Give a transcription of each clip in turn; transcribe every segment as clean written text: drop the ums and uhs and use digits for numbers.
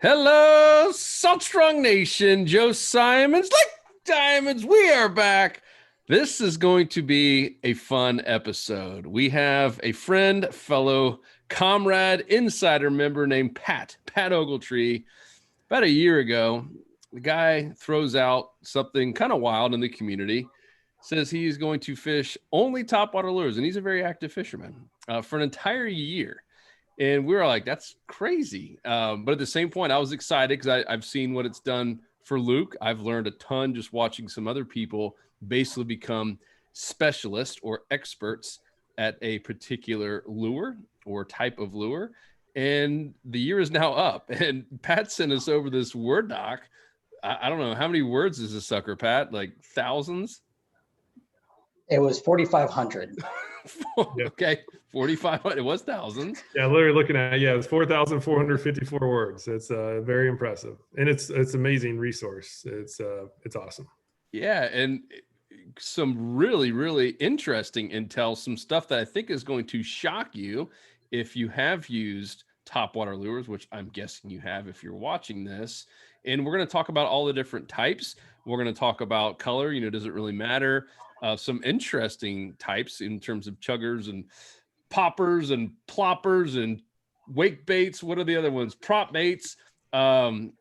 Hello, Salt Strong Nation. Joe Simons, like diamonds, we are back. This is going to be a fun episode. We have a friend, fellow comrade, insider member named Pat Ogletree. About a year ago, the guy throws out something kind of wild in the community, says he's going to fish only topwater lures, and he's a very active fisherman for an entire year. And we were like, that's crazy. But at the same point, I was excited because I've seen what it's done for Luke. I've learned a ton just watching some other people basically become specialists or experts at a particular lure or type of lure. And the year is now up. And Pat sent us over this Word doc. I don't know. How many words is this sucker, Pat? Like thousands? It was 4,500. Okay, 4,500. It was thousands. Yeah, literally looking at it's 4,454 words. It's very impressive, and it's amazing resource. It's awesome. Yeah, and some really interesting intel, some stuff that I think is going to shock you if you have used topwater lures, which I'm guessing you have if you're watching this. And we're going to talk about all the different types. We're going to talk about color. Does it really matter? Some interesting types in terms of chuggers and poppers and ploppers and wake baits. What are the other ones? Prop baits. And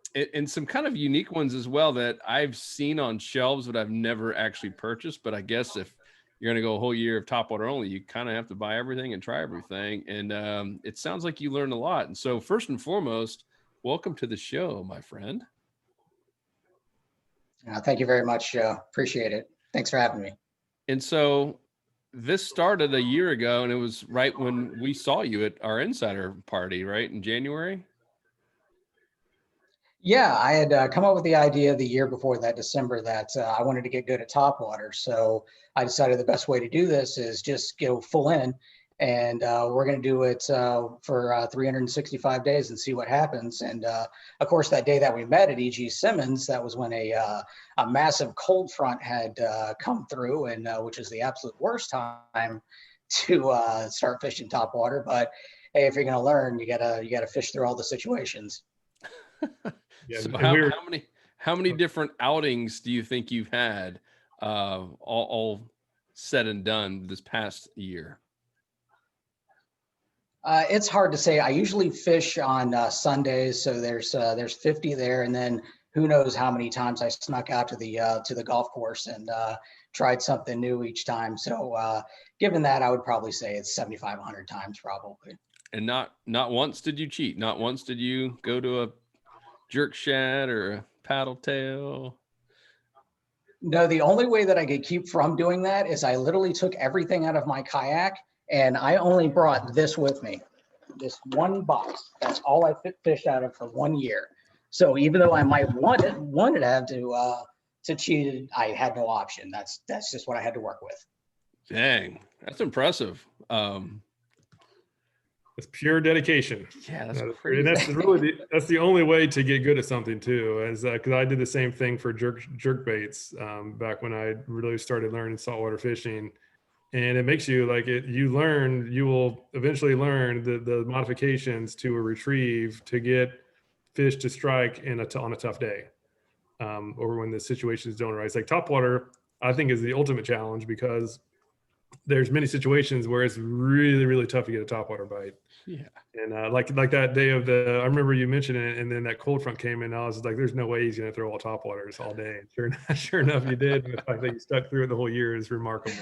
some kind of unique ones as well that I've seen on shelves, but I've never actually purchased. But I guess if you're going to go a whole year of topwater only, you kind of have to buy everything and try everything. And it sounds like you learned a lot. And so first and foremost, welcome to the show, my friend. Thank you very much, Joe. Appreciate it. Thanks for having me. And so this started a year ago, and it was right when we saw you at our insider party, right, in January? Yeah, I had come up with the idea the year before that, December, that I wanted to get good at topwater. So I decided the best way to do this is just go full in, and we're going to do it for 365 days and see what happens. And of course, that day that we met at E.G. Simmons, that was when a massive cold front had come through, and which is the absolute worst time to start fishing topwater. But hey, if you're going to learn, you gotta fish through all the situations. Yeah, so how many different outings do you think you've had all said and done this past year? It's hard to say. I usually fish on Sundays, so there's 50 there, and then who knows how many times I snuck out to the golf course and tried something new each time. So given that, I would probably say it's 7,500 times probably. And not once did you cheat. Not once did you go to a jerk shad or a paddle tail? No, the only way that I could keep from doing that is I literally took everything out of my kayak, and I only brought this with me, this one box. That's all I fished out of for 1 year. So even though I might wanted to have to cheat, I had no option. That's just what I had to work with. Dang, that's impressive. It's pure dedication. Yeah, that's crazy. And that's really that's the only way to get good at something too. Is because I did the same thing for jerk baits back when I really started learning saltwater fishing, and it makes you like it. You will eventually learn the modifications to a retrieve to get fish to strike on a tough day, or when the situations don't arise. Like topwater, I think is the ultimate challenge because there's many situations where it's really tough to get a topwater bite. Yeah. And like that day of I remember you mentioned it, and then that cold front came in. I was like, there's no way he's going to throw all topwaters all day. And sure enough, you did. And the fact that you stuck through it the whole year is remarkable.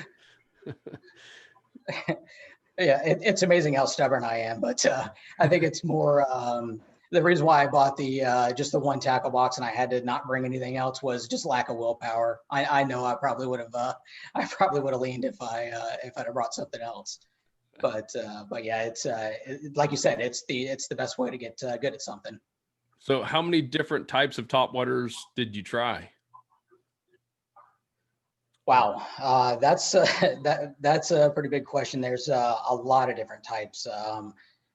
Yeah, it's amazing how stubborn I am, but I think it's more the reason why I bought the just the one tackle box and I had to not bring anything else was just lack of willpower. I know I probably would have leaned if I'd have brought something else. But yeah, it's like you said, it's the best way to get good at something. So how many different types of topwaters did you try? Wow, that's a pretty big question. There's a lot of different types.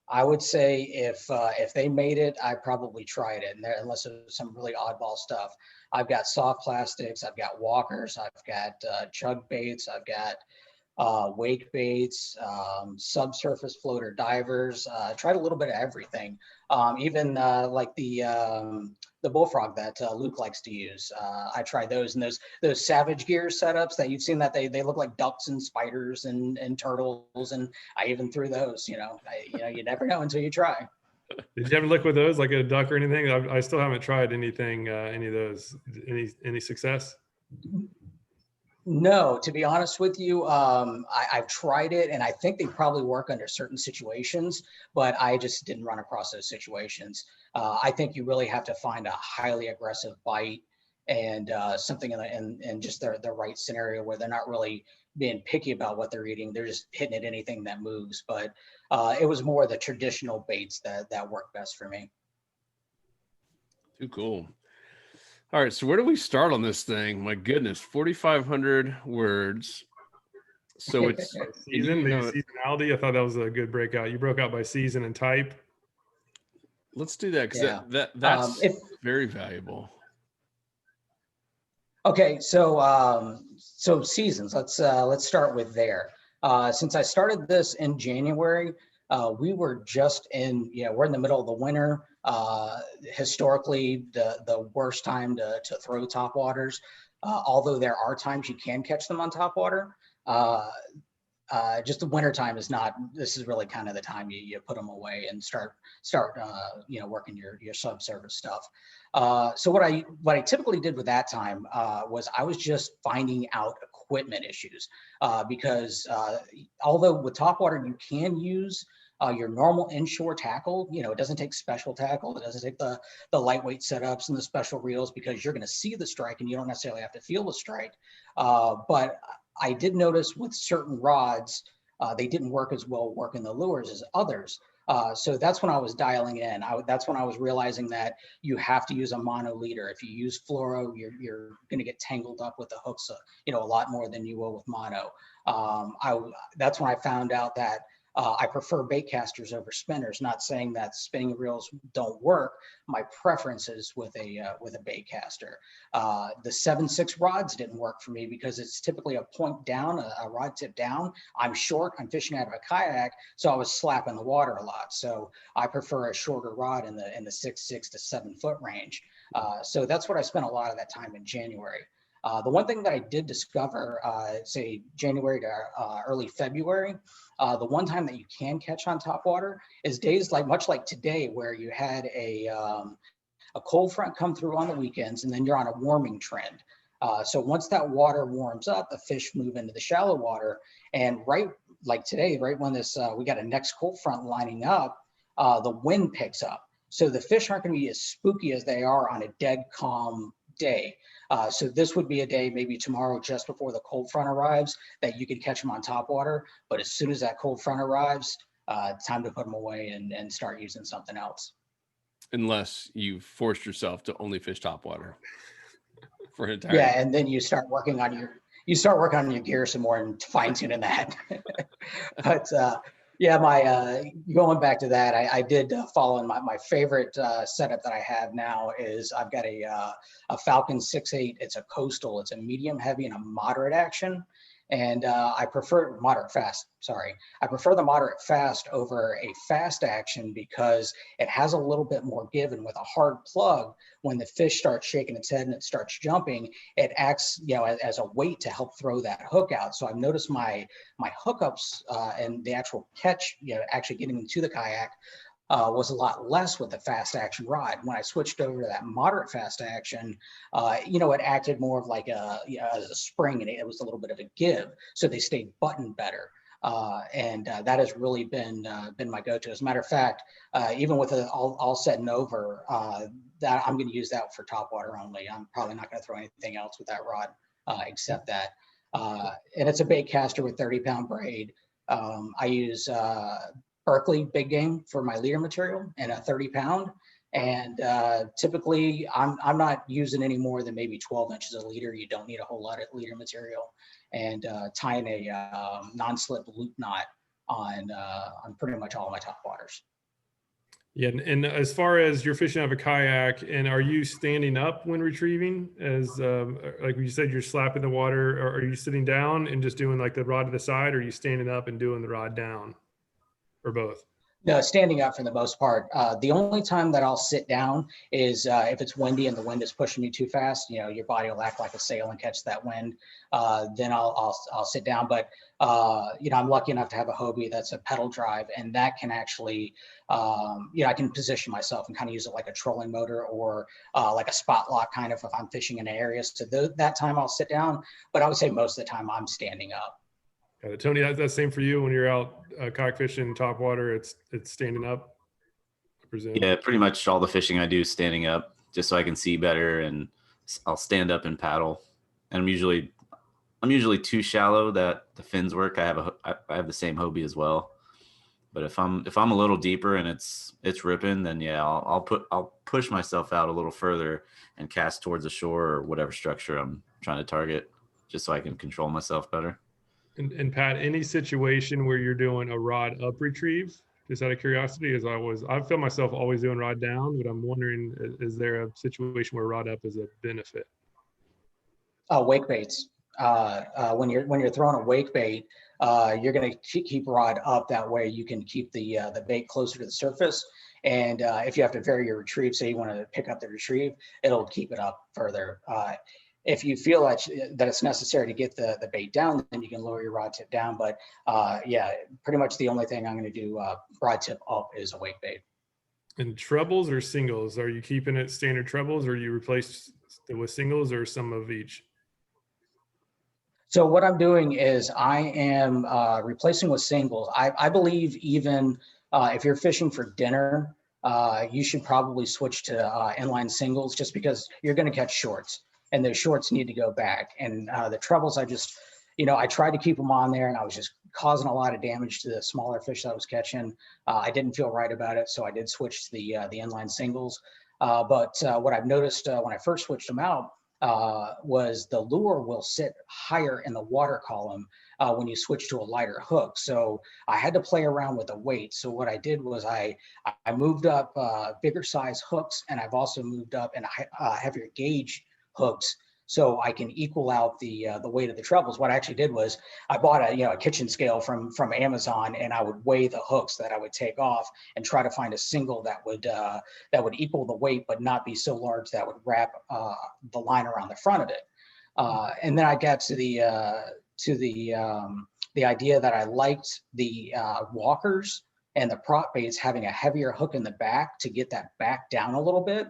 I would say if they made it, I probably tried it, and unless it's some really oddball stuff. I've got soft plastics, I've got walkers, I've got chug baits, I've got wake baits, subsurface floater divers. Tried a little bit of everything. Even like the bullfrog that Luke likes to use. I tried those, and those Savage Gear setups that you've seen, that they look like ducks and spiders and turtles, and I even threw those. You know, you never know until you try. Did you ever look with those, like a duck or anything? I still haven't tried anything, any of those. Any success? No, to be honest with you, I've tried it, and I think they probably work under certain situations, but I just didn't run across those situations. I think you really have to find a highly aggressive bite and something in just the right scenario where they're not really being picky about what they're eating. They're just hitting at anything that moves. But it was more the traditional baits that work best for me. Too cool. All right, so where do we start on this thing? My goodness, 4,500 words. So it's season, seasonality. I thought that was a good breakout. You broke out by season and type. Let's do that, because that's very valuable. Okay, so so seasons. Let's start with there. Since I started this in January, we were just we're in the middle of the winter. Historically, the worst time to throw topwaters. Although there are times you can catch them on topwater. Just the winter time is not. This is really kind of the time you put them away and start working your subsurface stuff. So what I typically did with that time was I was just finding out equipment issues because although with topwater you can use your normal inshore tackle, it doesn't take special tackle. It doesn't take the lightweight setups and the special reels, because you're going to see the strike and you don't necessarily have to feel the strike. But I did notice with certain rods, they didn't work as well working the lures as others. So that's when I was dialing in. That's when I was realizing that you have to use a mono leader. If you use fluoro, you're going to get tangled up with the hooks, a lot more than you will with mono. That's when I found out that I prefer bait casters over spinners. Not saying that spinning reels don't work. My preference is with a bait caster. The 7/6 rods didn't work for me because it's typically a point down, a rod tip down. I'm short. I'm fishing out of a kayak, so I was slapping the water a lot. So I prefer a shorter rod in the 6/6 to 7 foot range. So that's what I spent a lot of that time in January. The one thing that I did discover, say January to early February, the one time that you can catch on topwater is days much like today, where you had a cold front come through on the weekends, and then you're on a warming trend. So once that water warms up, the fish move into the shallow water, and right like today, right when we got a next cold front lining up, the wind picks up. So the fish aren't going to be as spooky as they are on a dead calm day. So this would be a day, maybe tomorrow, just before the cold front arrives, that you could catch them on topwater. But as soon as that cold front arrives, time to put them away and start using something else. Unless you forced yourself to only fish topwater for an entire day. And then you start working on your gear some more and fine tuning that. But going back to that, I did follow in my favorite setup that I have now is I've got a Falcon 6.8. It's a coastal. It's a medium heavy and a moderate action. And I prefer moderate fast. Sorry, I prefer the moderate fast over a fast action because it has a little bit more give. And with a hard plug, when the fish starts shaking its head and it starts jumping, it acts as a weight to help throw that hook out. So I've noticed my hookups and the actual catch, actually getting into the kayak, was a lot less with the fast action rod. When I switched over to that moderate fast action, it acted more of like as a spring, and it was a little bit of a give, so they stayed buttoned better. And that has really been my go-to. As a matter of fact, even with it all set and over, that I'm going to use that for topwater only. I'm probably not going to throw anything else with that rod except that. And it's a bait caster with 30-pound braid. I use Berkeley big game for my leader material and a 30-pound. And typically I'm not using any more than maybe 12 inches of leader. You don't need a whole lot of leader material. And tying a non-slip loop knot on pretty much all my topwaters. Yeah, and as far as you're fishing out of a kayak, and are you standing up when retrieving? As like you said, you're slapping the water, or are you sitting down and just doing like the rod to the side, or are you standing up and doing the rod down, or both? No, standing up for the most part. The only time that I'll sit down is if it's windy and the wind is pushing you too fast. You know, your body will act like a sail and catch that wind. Then I'll sit down. But you know, I'm lucky enough to have a Hobie that's a pedal drive, and that can actually, you know, I can position myself and kind of use it like a trolling motor or like a spot lock kind of if I'm fishing in areas. So that time I'll sit down. But I would say most of the time I'm standing up. Got it. Tony, that's the same for you when you're out kayak fishing top water. It's standing up, I presume. Yeah, pretty much all the fishing I do is standing up, just so I can see better, and I'll stand up and paddle. And I'm usually too shallow that the fins work. I have the same Hobie as well. But if I'm a little deeper and it's ripping, then yeah, I'll push myself out a little further and cast towards the shore or whatever structure I'm trying to target, just so I can control myself better. And Pat, any situation where you're doing a rod up retrieve, just out of curiosity, I feel myself always doing rod down, but I'm wondering, is there a situation where rod up is a benefit? Wake baits. When you're throwing a wake bait, you're going to keep rod up. That way you can keep the bait closer to the surface. And if you have to vary your retrieve, say you want to pick up the retrieve, it'll keep it up further. If you feel that it's necessary to get the bait down, then you can lower your rod tip down. But yeah, pretty much the only thing I'm going to do rod tip up is a wake bait. And trebles or singles? Are you keeping it standard trebles, or you replace it with singles, or some of each? So what I'm doing is I am replacing with singles. I believe even if you're fishing for dinner, you should probably switch to inline singles, just because you're going to catch shorts, and the shorts need to go back. And the trebles, I tried to keep them on there, and I was just causing a lot of damage to the smaller fish that I was catching. I didn't feel right about it, so I did switch to the inline singles. But what I've noticed when I first switched them out was the lure will sit higher in the water column when you switch to a lighter hook. So I had to play around with the weight. So what I did was I moved up bigger size hooks, and I've also moved up and heavier gauge hooks, so I can equal out the weight of the trebles. What I actually did was I bought a kitchen scale from Amazon, and I would weigh the hooks that I would take off and try to find a single that would equal the weight but not be so large that would wrap the line around the front of it. And then I got to the idea that I liked the walkers and the prop baits having a heavier hook in the back to get that back down a little bit.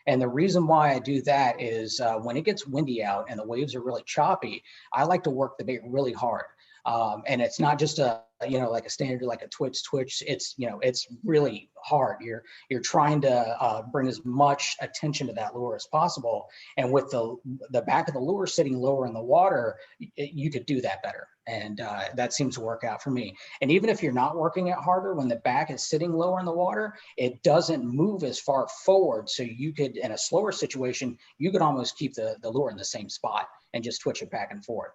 And the reason why I do that is when it gets windy out and the waves are really choppy, I like to work the bait really hard. And it's not just like a standard, like a twitch. It's really hard. You're trying to bring as much attention to that lure as possible. And with the back of the lure sitting lower in the water, you could do that better. And that seems to work out for me. And even if you're not working it harder, when the back is sitting lower in the water, it doesn't move as far forward. So you could, in a slower situation, you could almost keep the lure in the same spot and just twitch it back and forth.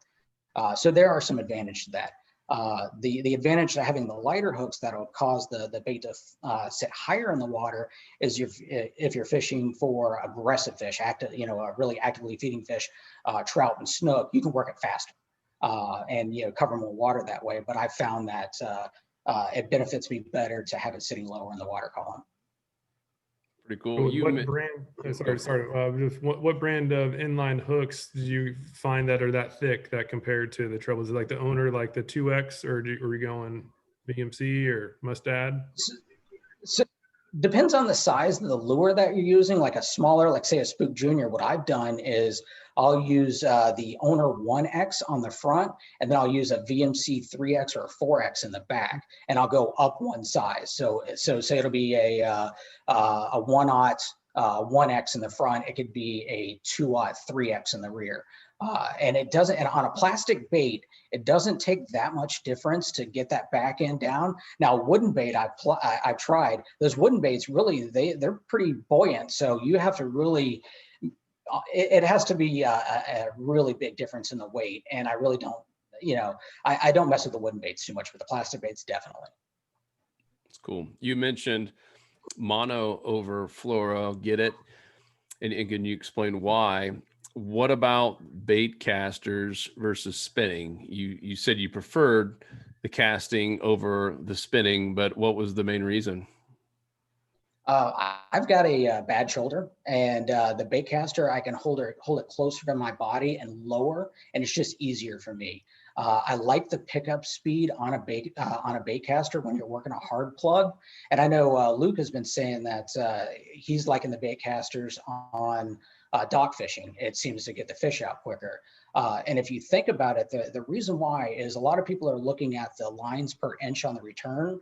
So there are some advantages to that. The advantage to having the lighter hooks that'll cause the bait to sit higher in the water is if you're fishing for aggressive fish, really actively feeding fish, trout and snook, you can work it faster and cover more water that way. But I found that it benefits me better to have it sitting lower in the water column. Pretty cool. What brand? What brand of inline hooks did you find that are that thick that compared to the trebles? Is it like the owner, like the 2X, or are we going BMC or Mustad? So depends on the size of the lure that you're using. Like a smaller, like say a Spook Junior, what I've done is I'll use the owner 1X on the front, and then I'll use a VMC 3X or a 4X in the back, and I'll go up one size. So say it'll be a 1/0 1X in the front. It could be a 2/0 3X in the rear. And it doesn't, and on a plastic bait, it doesn't take that much difference to get that back end down. Now, wooden bait, I've tried. Those wooden baits, really, they're pretty buoyant. So you have to really, it has to be a really big difference in the weight. And I really don't, I don't mess with the wooden baits too much, but the plastic baits, definitely. It's cool. You mentioned mono over fluoro, get it? And can you explain why? What about bait casters versus spinning? You said you preferred the casting over the spinning, but what was the main reason? I've got a bad shoulder, and the bait caster, I can hold it closer to my body and lower, and it's just easier for me. I like the pickup speed on a bait caster when you're working a hard plug. And I know Luke has been saying that he's liking the bait casters on dock fishing. It seems to get the fish out quicker. And if you think about it, the reason why is a lot of people are looking at the lines per inch on the return.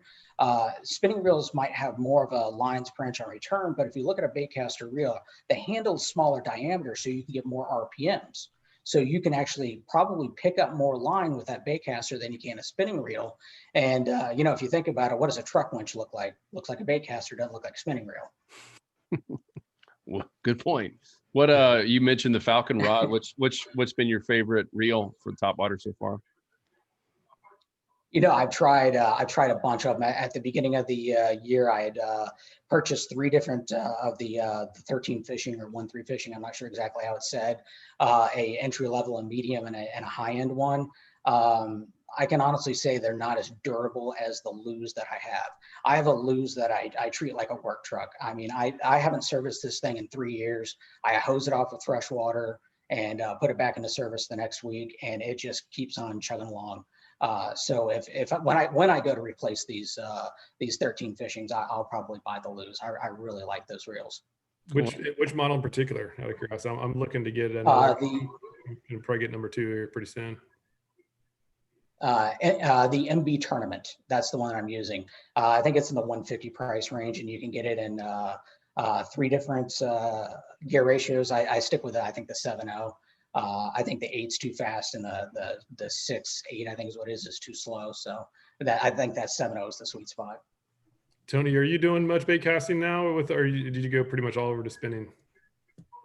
Spinning reels might have more of a lines per inch on return, but if you look at a baitcaster reel, the handle's smaller diameter, so you can get more RPMs. So you can actually probably pick up more line with that baitcaster than you can a spinning reel. And you know, if you think about it, what does a truck winch look like? Looks like a baitcaster, doesn't look like a spinning reel. Well, good point. What you mentioned the Falcon rod. What's been your favorite reel for Topwater so far? You know, I've tried a bunch of them. At the beginning of the year, I had purchased 3 different of the 13 fishing or 1-3 fishing. I'm not sure exactly how it's said. A entry level, a medium, and a high end one. I can honestly say they're not as durable as the lues that I have. I have a luse that I treat like a work truck. I mean, I haven't serviced this thing in 3 years. I hose it off with fresh water and put it back into service the next week, and it just keeps on chugging along. So when I go to replace these 13 fishings, I'll probably buy the lures. I really like those reels. Which model in particular? Out of curiosity, I'm looking to get another. You'll probably get number 2 here pretty soon. The MB Tournament, that's the one I'm using. I think it's in the 150 price range, and you can get it in 3 different gear ratios. I stick with I think the 7.0. I think the 8's too fast, and the 6-8 I think is what it is too slow. So I think that 7.0 is the sweet spot. Tony, are you doing much bait casting now or did you go pretty much all over to spinning?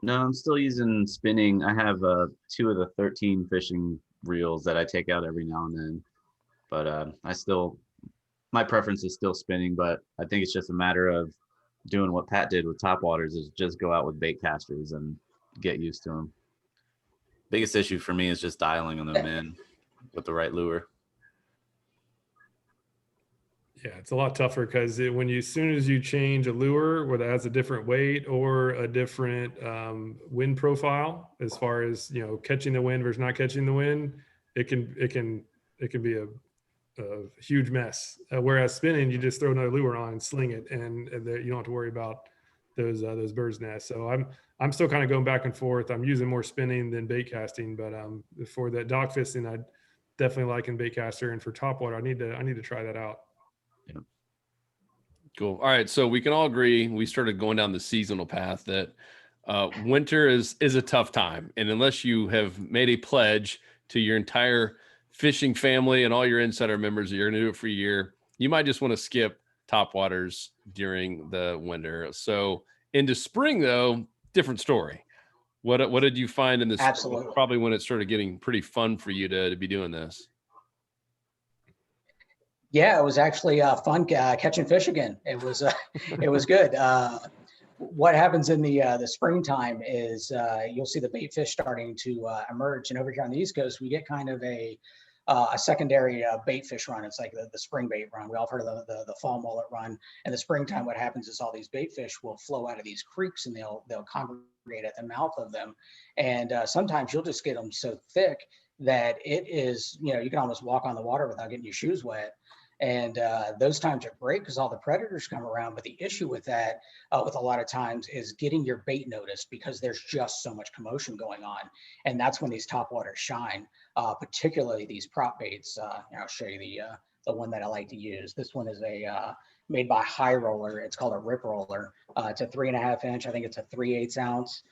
No, I'm still using spinning. I have 2 of the 13 fishing reels that I take out every now and then, but my preference is still spinning, but I think it's just a matter of doing what Pat did with Topwaters, is just go out with bait casters and get used to them. Biggest issue for me is just dialing them in with the right lure. Yeah, it's a lot tougher because as soon as you change a lure, whether it has a different weight or a different wind profile, as far as catching the wind versus not catching the wind, it can be a huge mess. Whereas spinning, you just throw another lure on and sling it, and you don't have to worry about those birds' nests. So I'm still kind of going back and forth. I'm using more spinning than bait casting, but for that dock fisting, I definitely like in bait caster, and for topwater, I need to try that out. Yeah. Cool. All right, so we can all agree we started going down the seasonal path that winter is a tough time, and unless you have made a pledge to your entire fishing family and all your insider members that you're going to do it for a year, you might just want to skip topwaters during the winter. So into spring, though, different story. What did you find in this? Absolutely. Probably when it started getting pretty fun for you to be doing this. Yeah, it was actually fun catching fish again. It was good. What happens in the springtime is you'll see the bait fish starting to emerge, and over here on the East Coast, we get kind of a secondary bait fish run. It's like the spring bait run. We all heard of the fall mullet run. In the springtime, what happens is all these bait fish will flow out of these creeks, and they'll congregate at the mouth of them. And sometimes you'll just get them so thick that it is, you can almost walk on the water without getting your shoes wet. And those times are great because all the predators come around. But the issue with that, with a lot of times, is getting your bait noticed because there's just so much commotion going on. And that's when these topwaters shine, particularly these prop baits. I'll show you the one that I like to use. This one is made by High Roller. It's called a Rip Roller. It's a 3.5 inch. I think it's a 3/8 ounce.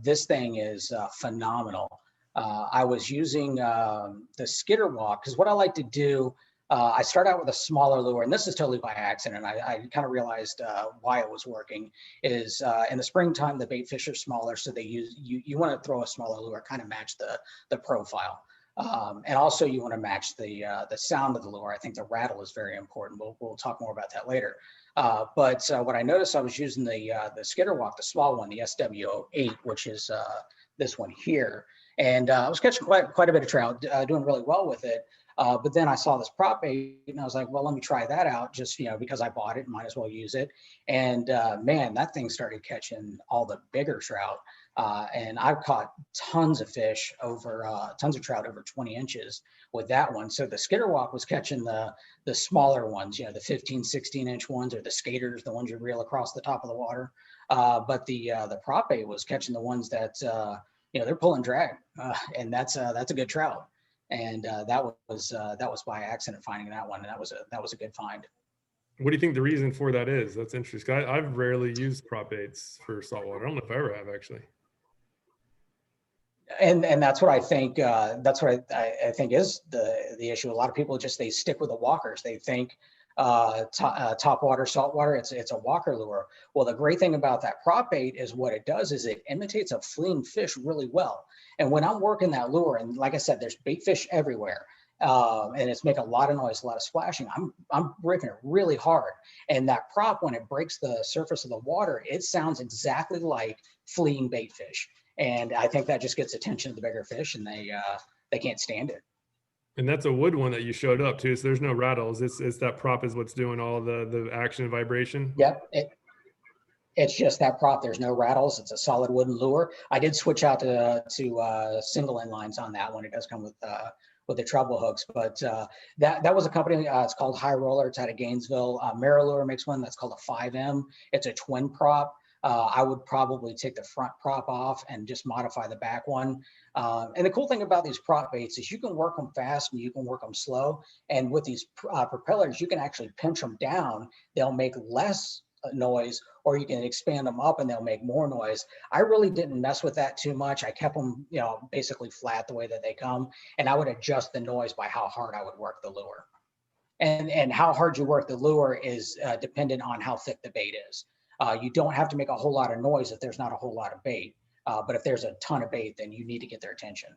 This thing is phenomenal. I was using the skitter walk because what I like to do, I start out with a smaller lure, and this is totally by accident. I kind of realized why it was working is in the springtime, the bait fish are smaller. So you want to throw a smaller lure, kind of match the profile. And also you want to match the sound of the lure. I think the rattle is very important. We'll talk more about that later. But what I noticed, I was using the skitter walk, the small one, the SW8, which is this one here. And I was catching quite a bit of trout, doing really well with it. But then I saw this prop bait and I was like, well, let me try that out just, because I bought it, might as well use it. And man, that thing started catching all the bigger trout. And I've caught tons of trout over 20 inches with that one. So the skitter walk was catching the smaller ones, the 15, 16 inch ones, or the skaters, the ones you reel across the top of the water. But the prop bait was catching the ones that, they're pulling drag, and that's a good trout. And that was by accident finding that one. And that was a good find. What do you think the reason for that is? That's interesting. I've rarely used prop baits for saltwater. I don't know if I ever have, actually. And that's what I think. That's what I think is the issue. A lot of people they stick with the walkers. They think top water, saltwater, it's a walker lure. Well, the great thing about that prop bait is what it does is it imitates a fleeing fish really well. And when I'm working that lure, and like I said, there's bait fish everywhere, and it's making a lot of noise, a lot of splashing. I'm ripping it really hard, and that prop, when it breaks the surface of the water, it sounds exactly like fleeing bait fish. And I think that just gets attention of the bigger fish, and they can't stand it. And that's a wood one that you showed up to. So there's no rattles. It's that prop is what's doing all the action and vibration. Yep. It's just that prop. There's no rattles. It's a solid wooden lure. I did switch out to single end lines on that one. It does come with the treble hooks, but that was a company. It's called High Roller. It's out of Gainesville. Marilure makes one that's called a 5M. It's a twin prop. I would probably take the front prop off and just modify the back one. And the cool thing about these prop baits is you can work them fast and you can work them slow. And with these propellers, you can actually pinch them down. They'll make less noise, or you can expand them up and they'll make more noise. I really didn't mess with that too much. I kept them, basically flat the way that they come, and I would adjust the noise by how hard I would work the lure. And how hard you work the lure is dependent on how thick the bait is. You don't have to make a whole lot of noise if there's not a whole lot of bait. But if there's a ton of bait, then you need to get their attention.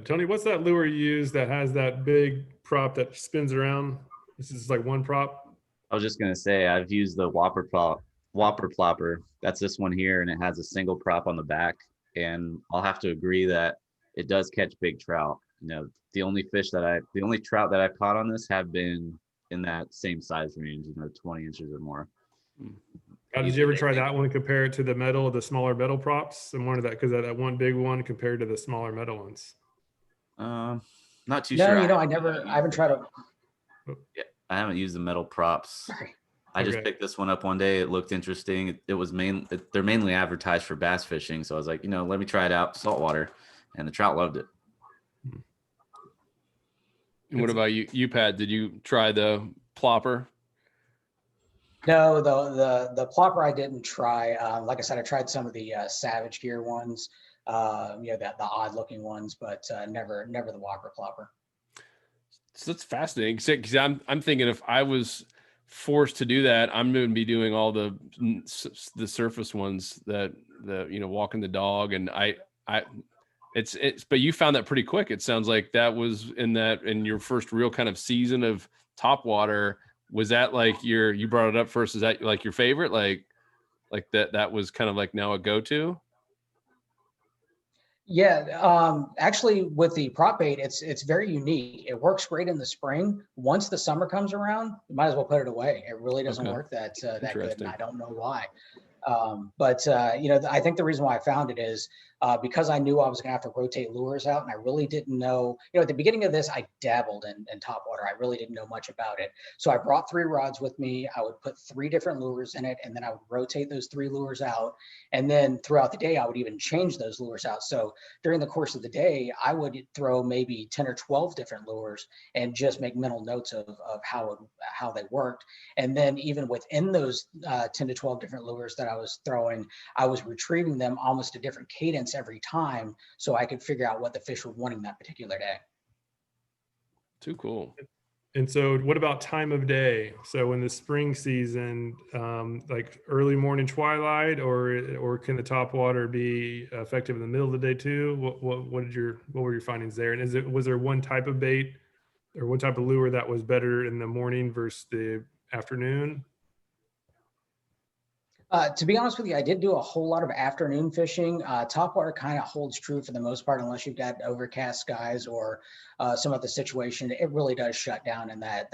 Tony, what's that lure you use that has that big prop that spins around? This is like one prop. I was just gonna say I've used the Whopper Plopper. That's this one here, and it has a single prop on the back. And I'll have to agree that it does catch big trout. The only trout that I've caught on this have been in that same size range, 20 inches or more. Did you ever try that one and compare it to the smaller metal props? And one of that, because that one big one compared to the smaller metal ones. Not too sure. I haven't tried it. Yeah, I haven't used the metal props. Sorry. I just picked this one up one day. It looked interesting. They're mainly advertised for bass fishing, so I was like, let me try it out saltwater, and the trout loved it. And what about you, Pat? Did you try the Plopper? No, the Plopper I didn't try. Like I said, I tried some of the Savage Gear ones, the odd looking ones, but never the Whopper Plopper. So that's fascinating, because I'm thinking if I was forced to do that, I'm going to be doing all the surface ones that walking the dog, and it's but you found that pretty quick. It sounds like that was in your first real kind of season of topwater. Was that like you brought it up first? Is that like your favorite? Like that was kind of like now a go-to? Yeah, actually with the prop bait, it's very unique. It works great in the spring. Once the summer comes around, you might as well put it away. It really doesn't work that good, and I don't know why. But I think the reason why I found it is because I knew I was gonna have to rotate lures out, and I really didn't know, at the beginning of this, I dabbled in topwater. I really didn't know much about it. So I brought 3 rods with me. I would put 3 different lures in it, and then I would rotate those 3 lures out. And then throughout the day, I would even change those lures out. So during the course of the day, I would throw maybe 10 or 12 different lures and just make mental notes of how they worked. And then even within those 10 to 12 different lures that I was throwing, I was retrieving them almost a different cadence every time, so I could figure out what the fish were wanting that particular day. Too cool. And so what about time of day? So in the spring season, like early morning twilight, or can the topwater be effective in the middle of the day too? What were your findings there? And was there one type of bait or one type of lure that was better in the morning versus the afternoon? To be honest with you, I did do a whole lot of afternoon fishing. Topwater kind of holds true for the most part, unless you've got overcast skies or some other situation. It really does shut down in that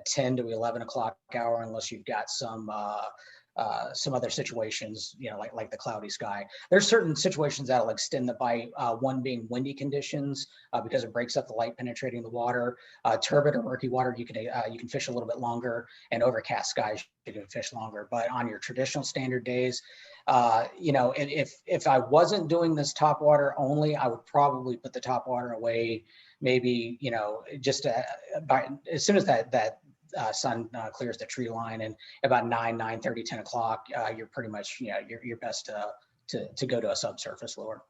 10 to 11 o'clock hour, unless you've got some other situations, like the cloudy sky. There's certain situations that'll extend the bite. One being windy conditions, because it breaks up the light penetrating the water. Turbid or murky water, you can fish a little bit longer, and overcast skies you can fish longer. But on your traditional standard days, if I wasn't doing this topwater only, I would probably put the topwater away. Maybe just as soon as that sun clears the tree line, and about 9:30, 10 o'clock, you're pretty much, you're best to go to a subsurface lure.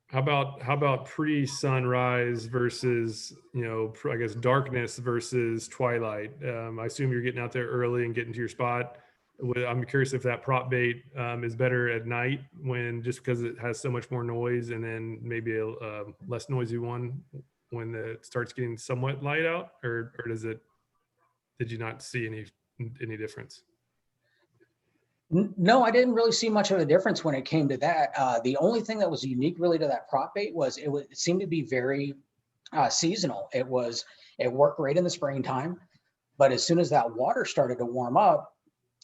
How about pre-sunrise versus, I guess darkness versus twilight? I assume you're getting out there early and getting to your spot. I'm curious if that prop bait is better at night, just because it has so much more noise, and then maybe a less noisy one when it starts getting somewhat light out, or did you not see any difference? No, I didn't really see much of a difference when it came to that. The only thing that was unique really to that prop bait was it seemed to be very seasonal. It worked great in the springtime, but as soon as that water started to warm up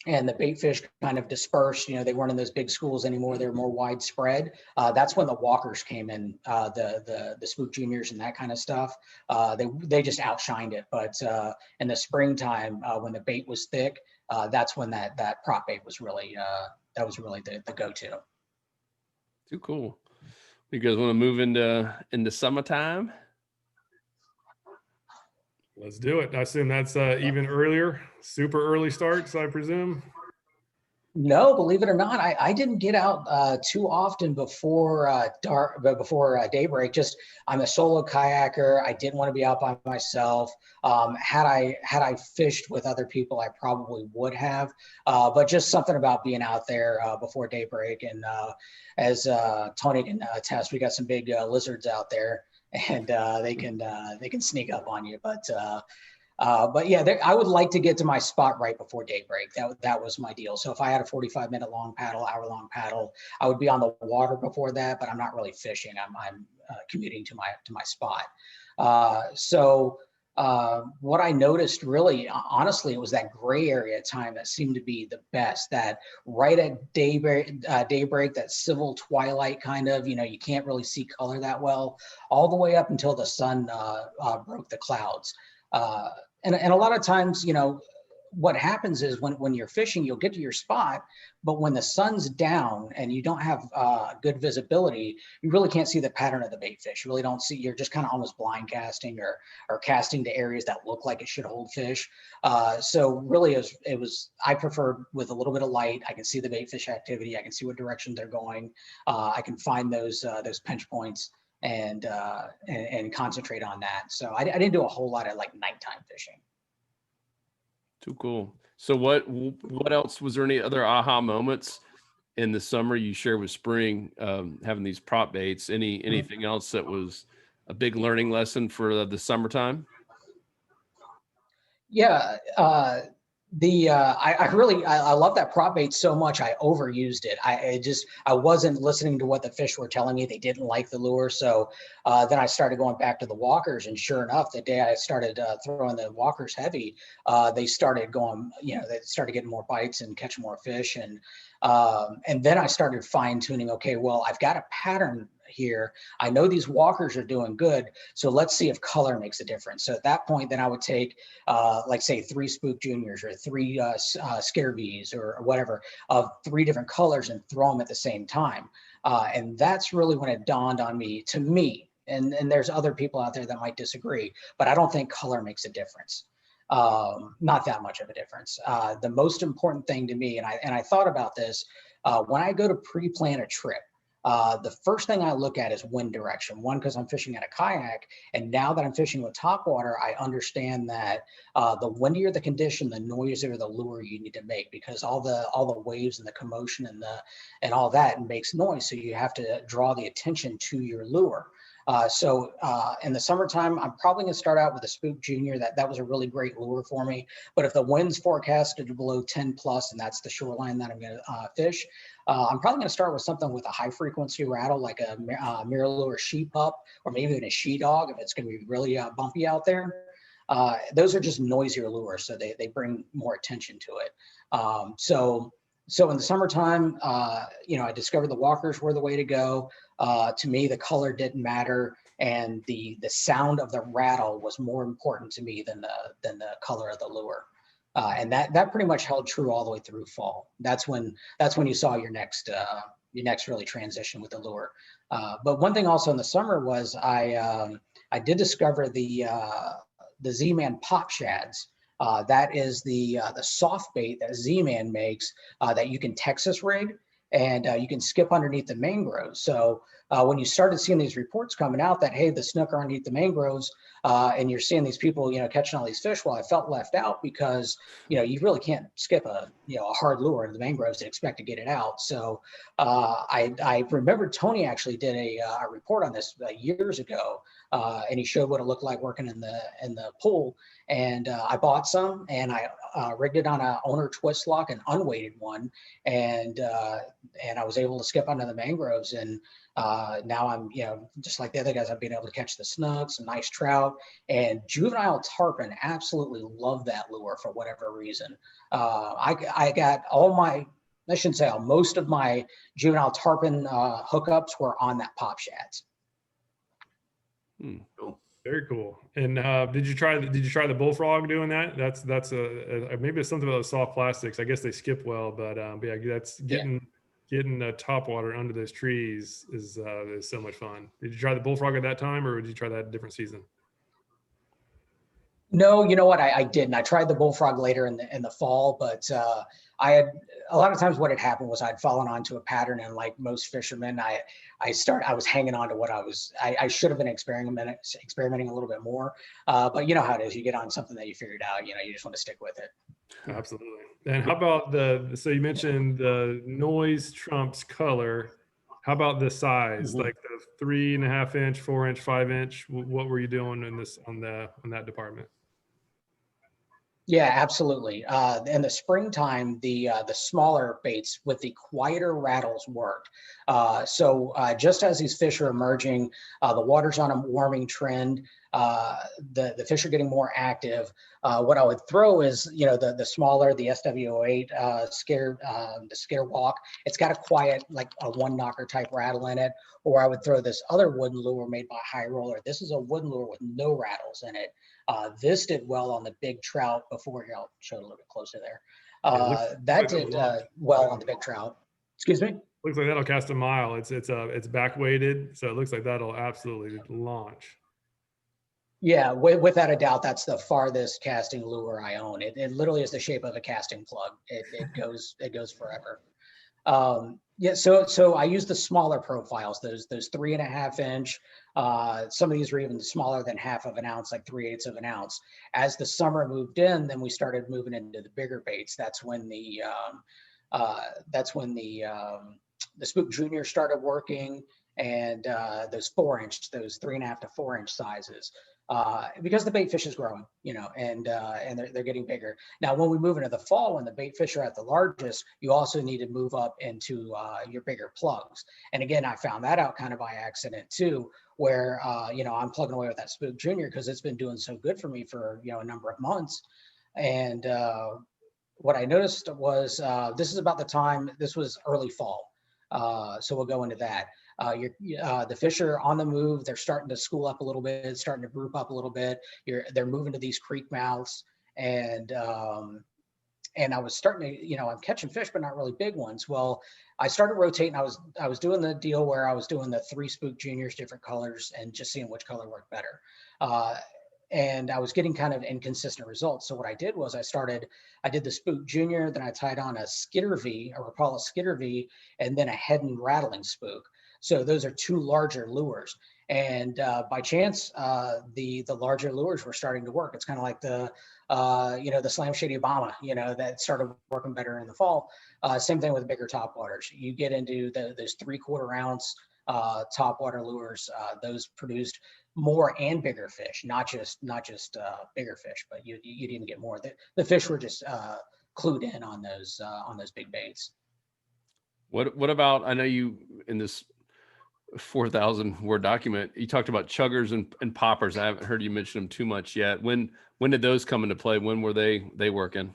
and the bait fish kind of dispersed, they weren't in those big schools anymore, they were more widespread. That's when the walkers came in, the spook juniors and that kind of stuff. They just outshined it. But in the springtime, when the bait was thick, that's when that prop bait was really the go-to. Too cool. You guys want to move into summertime? Let's do it. I assume that's even earlier, super early starts, I presume. No, believe it or not, I didn't get out too often before daybreak. Just, I'm a solo kayaker. I didn't want to be out by myself. Had I fished with other people, I probably would have. But just something about being out there before daybreak. And as Tony can attest, we got some big lizards out there, and they can sneak up on you. But yeah, I would like to get to my spot right before daybreak. That was my deal. So if I had a 45-minute long paddle, hour-long paddle, I would be on the water before that. But I'm not really fishing. I'm commuting to my spot. What I noticed really, honestly, it was that gray area time that seemed to be the best. That right at daybreak, that civil twilight kind of, you can't really see color that well, all the way up until the sun broke the clouds. And a lot of times, what happens is when you're fishing, you'll get to your spot, but when the sun's down and you don't have good visibility, you really can't see the pattern of the bait fish. You really don't see, you're just kind of almost blind casting or casting to areas that look like it should hold fish. So really I prefer with a little bit of light. I can see the bait fish activity. I can see what direction they're going. I can find those pinch points and concentrate on that. So I didn't do a whole lot of like nighttime fishing. Too cool. So what else, was there any other aha moments in the summer you share with spring, having these prop baits? Anything else that was a big learning lesson for the summertime? Yeah, I love that prop bait so much I overused it. I wasn't listening to what the fish were telling me. They didn't like the lure. So then I started going back to the walkers, and sure enough, the day I started throwing the walkers heavy, they started going, they started getting more bites and catching more fish. And then I started fine tuning. Okay, well, I've got a pattern here. I know these walkers are doing good. So let's see if color makes a difference. So at that point, then I would take, like say 3 spook juniors or 3 scarebees or whatever of 3 different colors and throw them at the same time. And that's really when it dawned on me, and there's other people out there that might disagree, but I don't think color makes a difference. Not that much of a difference. The most important thing to me, and I thought about this, when I go to pre-plan a trip, the first thing I look at is wind direction. One, because I'm fishing in a kayak, and now that I'm fishing with topwater, I understand that the windier the condition, the noisier the lure you need to make, because all the waves and the commotion and all that makes noise. So you have to draw the attention to your lure. In the summertime, I'm probably going to start out with a Spook Junior. That was a really great lure for me. But if the wind's forecasted below 10 plus, and that's the shoreline that I'm going to fish, I'm probably going to start with something with a high frequency rattle, like a mirror lure sheep pup, or maybe even a she dog if it's going to be really bumpy out there. Those are just noisier lures, so they bring more attention to it. So in the summertime, I discovered the walkers were the way to go. To me, the color didn't matter, and the sound of the rattle was more important to me than the color of the lure. And that pretty much held true all the way through fall. That's when you saw your next really transition with the lure. But one thing also in the summer was I did discover the Z-Man pop shads. That is the soft bait that Z-Man makes that you can Texas rig, and you can skip underneath the mangroves. So when you started seeing these reports coming out that, hey, the snook are underneath the mangroves, and you're seeing these people, catching all these fish, well, I felt left out because, you really can't skip a hard lure in the mangroves and expect to get it out. So I remember Tony actually did a report on this years ago, and he showed what it looked like working in the pool. And I bought some, and I rigged it on a owner twist lock, an unweighted one, and I was able to skip under the mangroves. And now I'm, just like the other guys, I've been able to catch the snooks, some nice trout, and juvenile tarpon. Absolutely love that lure for whatever reason. I got I shouldn't say all, most of my juvenile tarpon hookups were on that pop shads. Cool. Very cool. And did you try the bullfrog doing that? That's maybe it's something about those soft plastics. I guess they skip well, but yeah, that's getting top water under those trees is so much fun. Did you try the bullfrog at that time, or did you try that at a different season? No, you know what? I didn't. I tried the bullfrog later in the fall, but I had a lot of times what had happened was I'd fallen onto a pattern, and like most fishermen, I was hanging on to what I should have been experimenting a little bit more. But you know how it is. You get on something that you figured out, you just want to stick with it. Absolutely. And how about so you mentioned the noise trumps color. How about the size, Mm-hmm. like the 3.5 inch, 4 inch, 5 inch? What were you doing in this on that department? Yeah, absolutely. In the springtime, the smaller baits with the quieter rattles worked. So just as these fish are emerging, the water's on a warming trend. The fish are getting more active. What I would throw is, the smaller, the SW08 the scare walk. It's got a quiet, like a one knocker type rattle in it. Or I would throw this other wooden lure made by High Roller. This is a wooden lure with no rattles in it. This did well on the big trout before. Here, I'll show it a little bit closer there. That did well on the big trout. Excuse me? Looks like that'll cast a mile. It's back weighted, so it looks like that'll absolutely launch. Yeah, without a doubt, that's the farthest casting lure I own. It literally is the shape of a casting plug. It goes forever. Yeah, so I use the smaller profiles, those 3.5 inch. Some of these are even smaller than half of an ounce, like 3/8 of an ounce. As the summer moved in, then we started moving into the bigger baits. That's when the Spook Junior started working, and those 4 inch, those 3.5 to 4 inch sizes. Because the bait fish is growing, and they're getting bigger. Now, when we move into the fall, when the bait fish are at the largest, you also need to move up into your bigger plugs. And again, I found that out kind of by accident too, where I'm plugging away with that Spook Junior because it's been doing so good for me for a number of months. And what I noticed was this is about the time. This was early fall, so we'll go into that. The fish are on the move. They're starting to school up a little bit, starting to group up a little bit. They're moving to these creek mouths, and I was starting to, I'm catching fish, but not really big ones. Well, I started rotating. I was doing the deal where I was doing the 3 Spook Juniors, different colors, and just seeing which color worked better. And I was getting kind of inconsistent results. So what I did was I did the Spook Junior, then I tied on a Skitter V, a Rapala Skitter V, and then a head and rattling spook. So those are 2 larger lures. And by chance, the larger lures were starting to work. It's kind of like the Slam Shady Obama, that started working better in the fall. Same thing with bigger topwaters. You get into those 3/4 ounce topwater lures, those produced more and bigger fish, not just bigger fish, but you'd even get more. The fish were just clued in on those big baits. What about, I know you, in this 4,000 word document, you talked about chuggers and poppers. I haven't heard you mention them too much yet. When did those come into play? When were they working?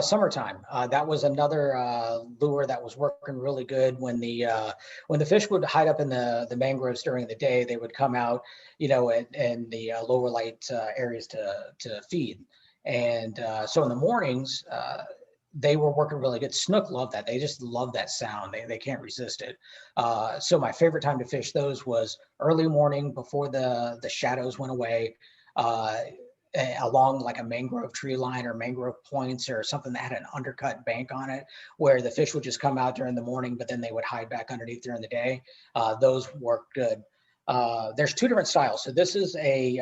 Summertime. That was another lure that was working really good when the fish would hide up in the mangroves during the day. They would come out, in the lower light areas to feed, and so in the mornings they were working really good. Snook love that. They just love that sound. They can't resist it. So my favorite time to fish those was early morning before the shadows went away. Along like a mangrove tree line or mangrove points or something that had an undercut bank on it, where the fish would just come out during the morning, but then they would hide back underneath during the day. Those work good. There's two different styles. So this is a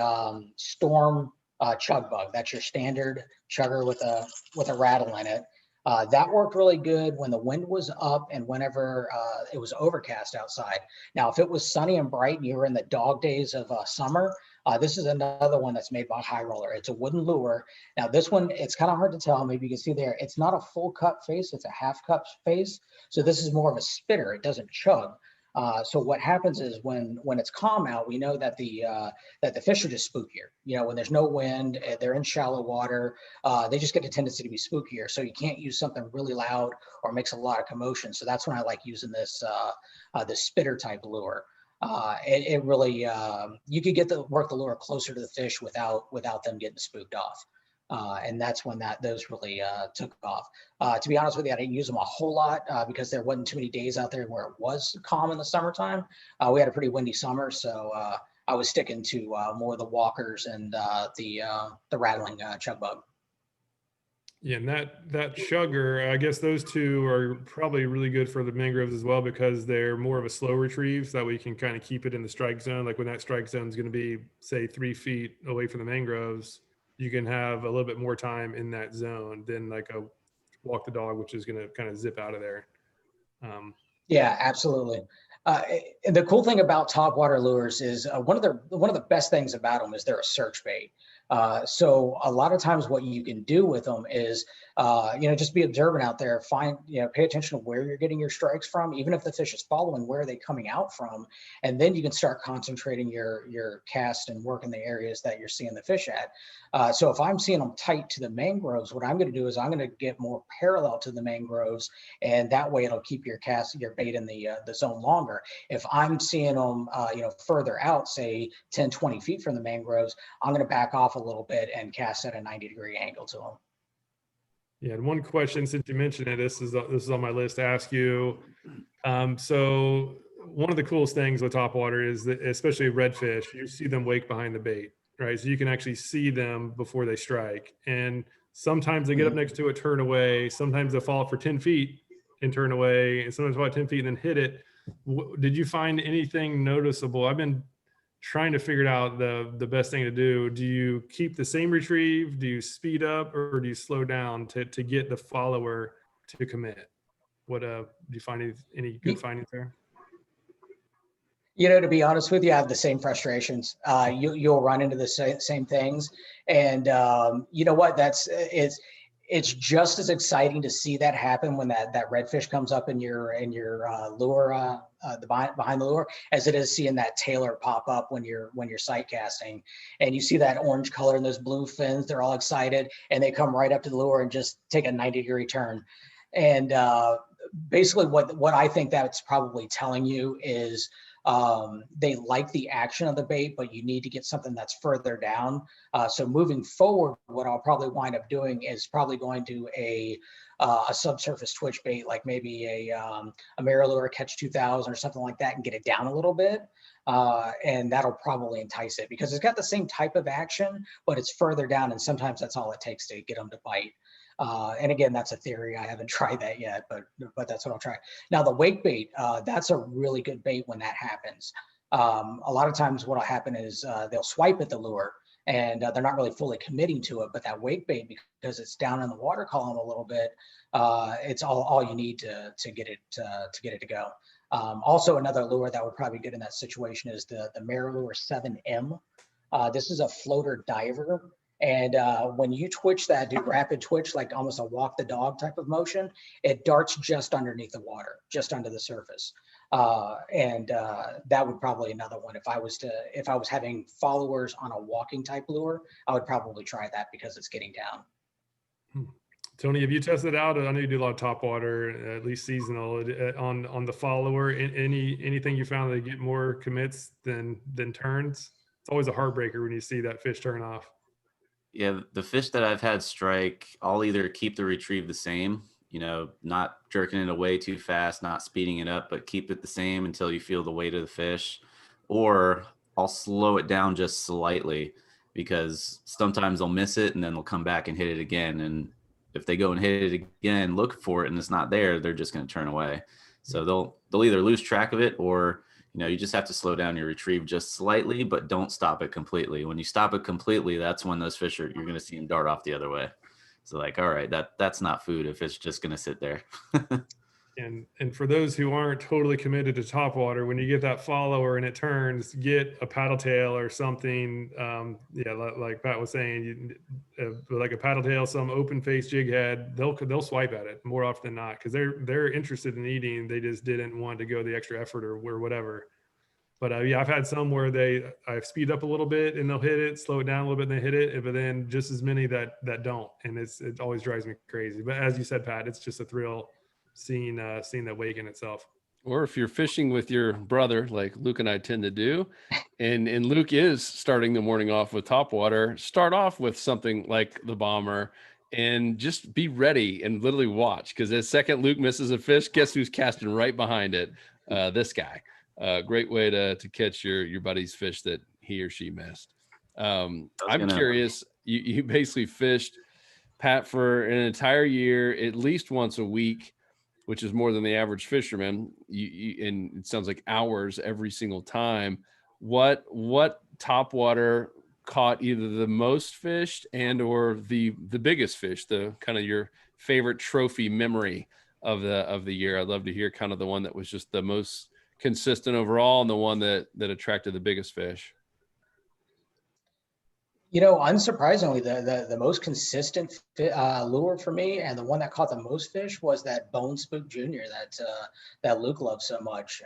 storm chug bug. That's your standard chugger with a rattle in it. That worked really good when the wind was up and whenever it was overcast outside. Now, if it was sunny and bright and you were in the dog days of summer, this is another one that's made by High Roller. It's a wooden lure. Now, this one, it's kind of hard to tell. Maybe you can see there. It's not a full cup face. It's a half cup face. So this is more of a spitter. It doesn't chug. So what happens is when it's calm out, we know that the fish are just spookier. When there's no wind, they're in shallow water, they just get a tendency to be spookier. So you can't use something really loud or makes a lot of commotion. So that's when I like using this spitter type lure. It really you could work the lure closer to the fish without them getting spooked off. And that's when those really took off. To be honest with you, I didn't use them a whole lot because there wasn't too many days out there where it was calm in the summertime. We had a pretty windy summer, so I was sticking to more of the walkers and the rattling chug bug. Yeah, and that chugger, I guess those two are probably really good for the mangroves as well because they're more of a slow retrieve, so that we can kind of keep it in the strike zone. Like when that strike zone is going to be, say, 3 feet away from the mangroves, you can have a little bit more time in that zone than like a walk the dog, which is going to kind of zip out of there. Yeah, absolutely. And the cool thing about topwater lures is one of the best things about them is they're a search bait. So a lot of times what you can do with them is, just be observant out there, pay attention to where you're getting your strikes from, even if the fish is following, where are they coming out from? And then you can start concentrating your cast and work in the areas that you're seeing the fish at. So if I'm seeing them tight to the mangroves, what I'm going to do is I'm going to get more parallel to the mangroves, and that way it'll keep your bait in the zone longer. If I'm seeing them, further out, say 10, 20 feet from the mangroves, I'm going to back off a little bit and cast at a 90-degree angle to them. Yeah, and one question, since you mentioned it, this is on my list to ask you. So one of the coolest things with topwater is that, especially redfish, you see them wake behind the bait, right? So you can actually see them before they strike. And sometimes they get up next to it, turn away. Sometimes they'll fall for 10 feet and turn away. And sometimes about 10 feet and then hit it. Did you find anything noticeable? I've been trying to figure out the best thing to do. Do you keep the same retrieve? Do you speed up, or do you slow down to get the follower to commit? What do you find any good findings there? To be honest with you, I have the same frustrations. You'll run into the same things, and you know what? It's just as exciting to see that happen when that redfish comes up in your lure, behind the lure, as it is seeing that tailor pop up when you're sight casting, and you see that orange color and those blue fins. They're all excited, and they come right up to the lure and just take a 90-degree turn. And basically, what I think that's probably telling you is they like the action of the bait, but you need to get something that's further down. So moving forward, what I'll probably wind up doing is probably going to a subsurface twitch bait, like maybe a Marilure Catch 2000 or something like that, and get it down a little bit. And that'll probably entice it because it's got the same type of action, but it's further down. And sometimes that's all it takes to get them to bite. And again, that's a theory. I haven't tried that yet, but that's what I'll try. Now, the wake bait, that's a really good bait when that happens. A lot of times what'll happen is they'll swipe at the lure and they're not really fully committing to it, but that wake bait, because it's down in the water column a little bit, it's all you need to get it to go. Also, another lure that would probably be good in that situation is the Lure 7M. This is a floater diver. And when you twitch that, do rapid twitch, like almost a walk the dog type of motion, it darts just underneath the water, just under the surface. That would probably another one. If I was having followers on a walking type lure, I would probably try that because it's getting down. Tony, have you tested out? I know you do a lot of top water, at least seasonal, on the follower. Anything you found that get more commits than turns? It's always a heartbreaker when you see that fish turn off. Yeah, the fish that I've had strike, I'll either keep the retrieve the same, not jerking it away too fast, not speeding it up, but keep it the same until you feel the weight of the fish, or I'll slow it down just slightly because sometimes they'll miss it and then they'll come back and hit it again. And if they go and hit it again, look for it and it's not there, they're just going to turn away. So they'll either lose track of it or you just have to slow down your retrieve just slightly, but don't stop it completely. When you stop it completely, that's when those fish you're going to see them dart off the other way. So like, all right, that's not food if it's just going to sit there. And for those who aren't totally committed to topwater, when you get that follower and it turns, get a paddle tail or something. Like Pat was saying, like a paddle tail, some open face jig head, they'll swipe at it more often than not because they're interested in eating. They just didn't want to go the extra effort or whatever. But I've had some where I speed up a little bit and they'll hit it, slow it down a little bit, and they hit it. But then just as many that don't, and it always drives me crazy. But as you said, Pat, it's just a thrill seeing that wake in itself. Or if you're fishing with your brother, like Luke and I tend to do, and Luke is starting the morning off with topwater, start off with something like the Bomber and just be ready and literally watch. Because the second Luke misses a fish, guess who's casting right behind it? This guy. Great way to catch your buddy's fish that he or she missed. I'm curious, you basically fished, Pat, for an entire year, at least once a week, which is more than the average fisherman. And it sounds like hours every single time. What topwater caught either the most fish and or the biggest fish, the kind of your favorite trophy memory of the year? I'd love to hear kind of the one that was just the most consistent overall and the one that attracted the biggest fish. Unsurprisingly, the most consistent lure for me and the one that caught the most fish was that Bone Spook Junior that Luke loves so much.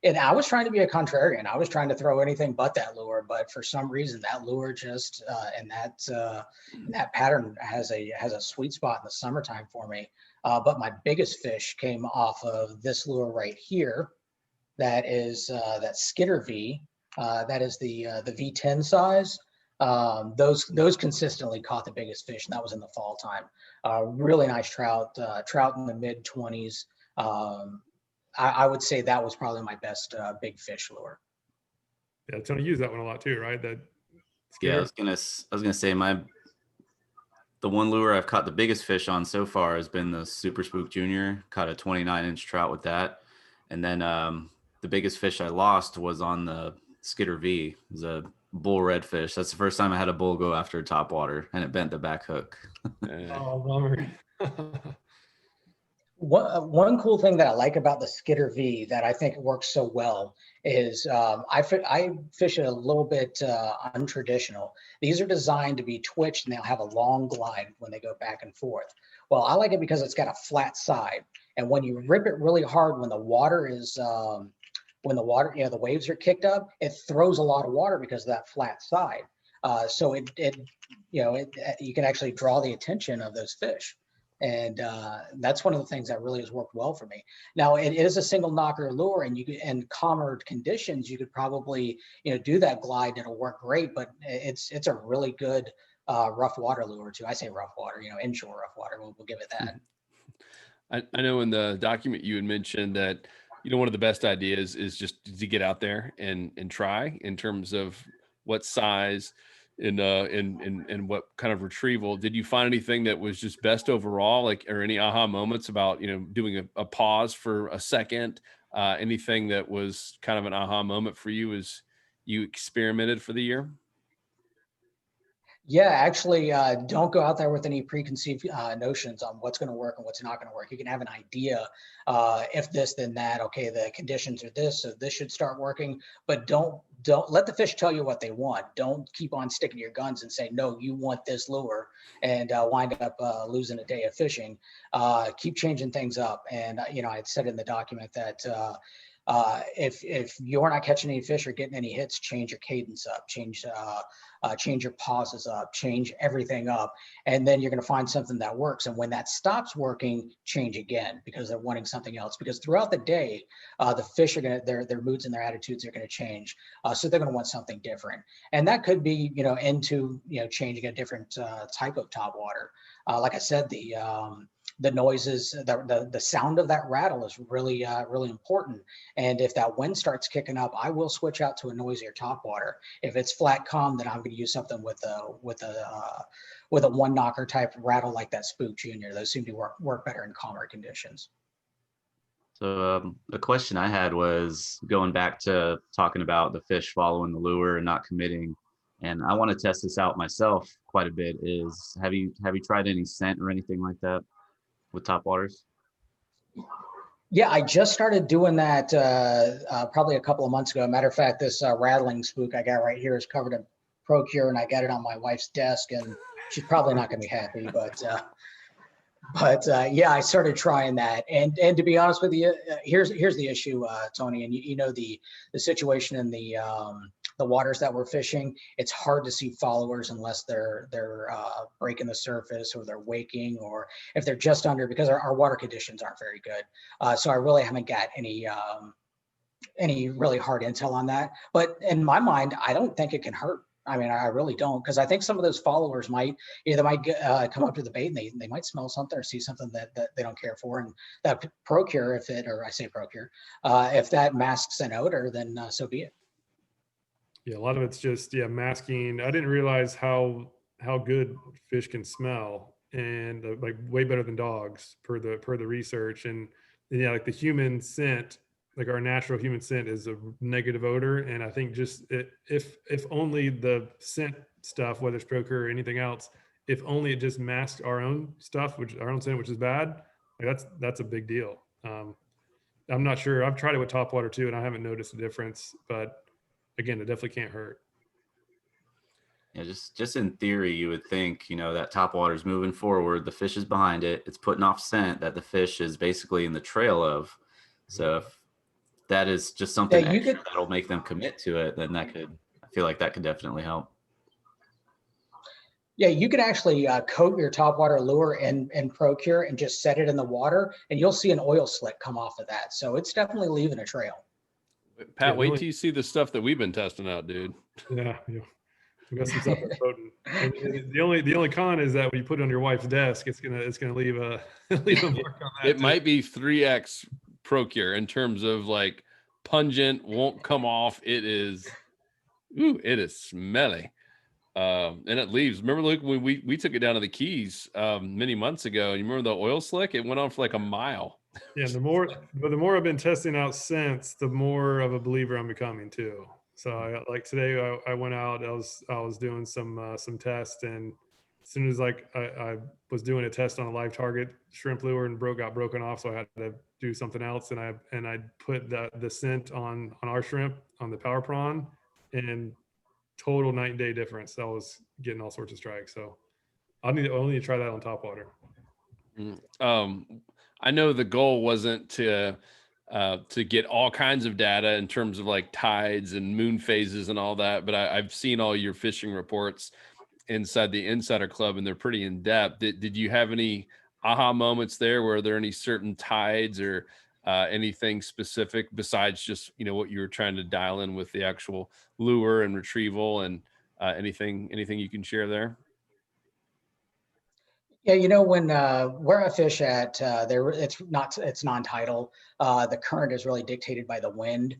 And I was trying to be a contrarian. I was trying to throw anything but that lure, but for some reason that lure just and that pattern has a sweet spot in the summertime for me. But my biggest fish came off of this lure right here. That is that Skitter V. That is the V10 size. Those consistently caught the biggest fish, and that was in the fall time. Really nice trout in the mid 20s. I would say that was probably my best big fish lure. Yeah, Tony used that one a lot too, right? Yeah, I was gonna say the one lure I've caught the biggest fish on so far has been the Super Spook Junior. Caught a 29-inch trout with that, and then the biggest fish I lost was on the Skitter V. It was a bull redfish. That's the first time I had a bull go after topwater, and it bent the back hook. Oh, bummer. One cool thing that I like about the Skitter V that I think works so well is I fish it a little bit untraditional. These are designed to be twitched and they'll have a long glide when they go back and forth. Well, I like it because it's got a flat side. And when you rip it really hard, when the water is, the waves are kicked up, it throws a lot of water because of that flat side. So you can actually draw the attention of those fish. And that's one of the things that really has worked well for me. Now it is a single knocker lure, and in calmer conditions, you could probably do that glide and it'll work great. But it's a really good rough water lure too. I say rough water, inshore rough water. We'll give it that. I know in the document you had mentioned that one of the best ideas is just to get out there and try in terms of what size and what kind of retrieval. Did you find anything that was just best overall, or any aha moments about doing a pause for a second? Anything that was kind of an aha moment for you as you experimented for the year? Yeah, actually, don't go out there with any preconceived notions on what's going to work and what's not going to work. You can have an idea, if this, then that. Okay, the conditions are this, so this should start working. But don't let the fish tell you what they want. Don't keep on sticking to your guns and say no, you want this lure, and wind up losing a day of fishing. Keep changing things up. And I said in the document that. If you're not catching any fish or getting any hits, change your cadence up, change your pauses up, change everything up, and then you're going to find something that works. And when that stops working, change again because they're wanting something else. Because throughout the day, the fish are going to their moods and their attitudes are going to change, so they're going to want something different. And that could be into changing a different type of top water. Like I said, the noises, the sound of that rattle is really really important. And if that wind starts kicking up, I will switch out to a noisier topwater. If it's flat calm, then I'm going to use something with a one knocker type rattle like that Spook Junior. Those seem to work better in calmer conditions. So a question I had was going back to talking about the fish following the lure and not committing. And I want to test this out myself quite a bit. Is have you tried any scent or anything like that with topwaters? Yeah, I just started doing that probably a couple of months ago. Matter of fact, this rattling spook I got right here is covered in Procure, and I got it on my wife's desk, and she's probably not going to be happy, but yeah, I started trying that, and to be honest with you, here's the issue, Tony, and the situation in the waters that we're fishing. It's hard to see followers unless they're breaking the surface or they're waking, or if they're just under, because our water conditions aren't very good. So I really haven't got any really hard intel on that. But in my mind, I don't think it can hurt. I mean, I really don't, because I think some of those followers might come up to the bait and they might smell something or see something that they don't care for, and that Procure, if that masks an odor, then so be it. Yeah, a lot of it's just masking. I didn't realize how good fish can smell, and like way better than dogs per the research. And yeah, like the human scent, like our natural human scent is a negative odor. And I think just if only the scent stuff, whether it's Procure or anything else, if only it just masks our own stuff, which our own scent, which is bad, like that's a big deal. I'm not sure. I've tried it with topwater too, and I haven't noticed a difference, but again, it definitely can't hurt. Yeah, just in theory, you would think, that topwater is moving forward, the fish is behind it, it's putting off scent that the fish is basically in the trail of. So if that is just something extra that'll make them commit to it, then I feel like that could definitely help. Yeah, you could actually coat your topwater lure in Procure and just set it in the water, and you'll see an oil slick come off of that. So it's definitely leaving a trail. Pat, wait till you see the stuff that we've been testing out, dude. Yeah. We got some stuff that's potent. And the only con is that when you put it on your wife's desk, it's gonna leave a mark on that. It might be 3x Procure in terms of like pungent, won't come off. It is smelly. And it leaves. Remember, Luke, when we took it down to the Keys many months ago, and you remember the oil slick? It went on for like a mile. Yeah, the more I've been testing out since, the more of a believer I'm becoming too. So like today, I went out. I was doing some tests, and as soon as I was doing a test on a live target shrimp lure and got broken off, so I had to do something else, and I put the scent on our shrimp on the power prawn, and total night and day difference. I was getting all sorts of strikes. So I'll need to try that on topwater. I know the goal wasn't to get all kinds of data in terms of like tides and moon phases and all that, but I've seen all your fishing reports inside the Insider Club, and they're pretty in depth. Did you have any aha moments there? Were there any certain tides or anything specific besides just what you were trying to dial in with the actual lure and retrieval, and anything you can share there? Yeah, when where I fish at, there it's non-tidal. The current is really dictated by the wind.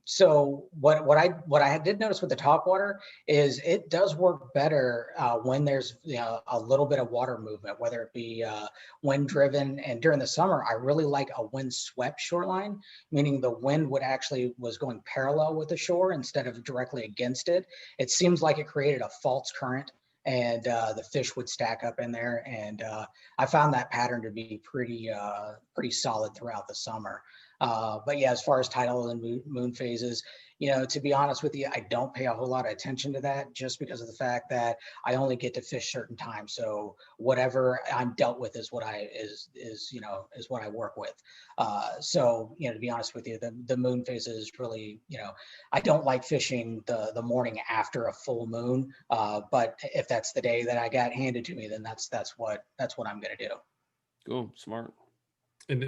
So what I did notice with the topwater is it does work better when there's a little bit of water movement, whether it be wind driven. And during the summer, I really like a wind swept shoreline, meaning the wind was going parallel with the shore instead of directly against it. It seems like it created a false current, and the fish would stack up in there. And I found that pattern to be pretty solid throughout the summer. But yeah, as far as tidal and moon phases, to be honest with you, I don't pay a whole lot of attention to that, just because of the fact that I only get to fish certain times. So whatever I'm dealt with is what is what I work with. So to be honest with you, the moon phases really, I don't like fishing the morning after a full moon. But if that's the day that I got handed to me, then that's what I'm going to do. Cool, smart. And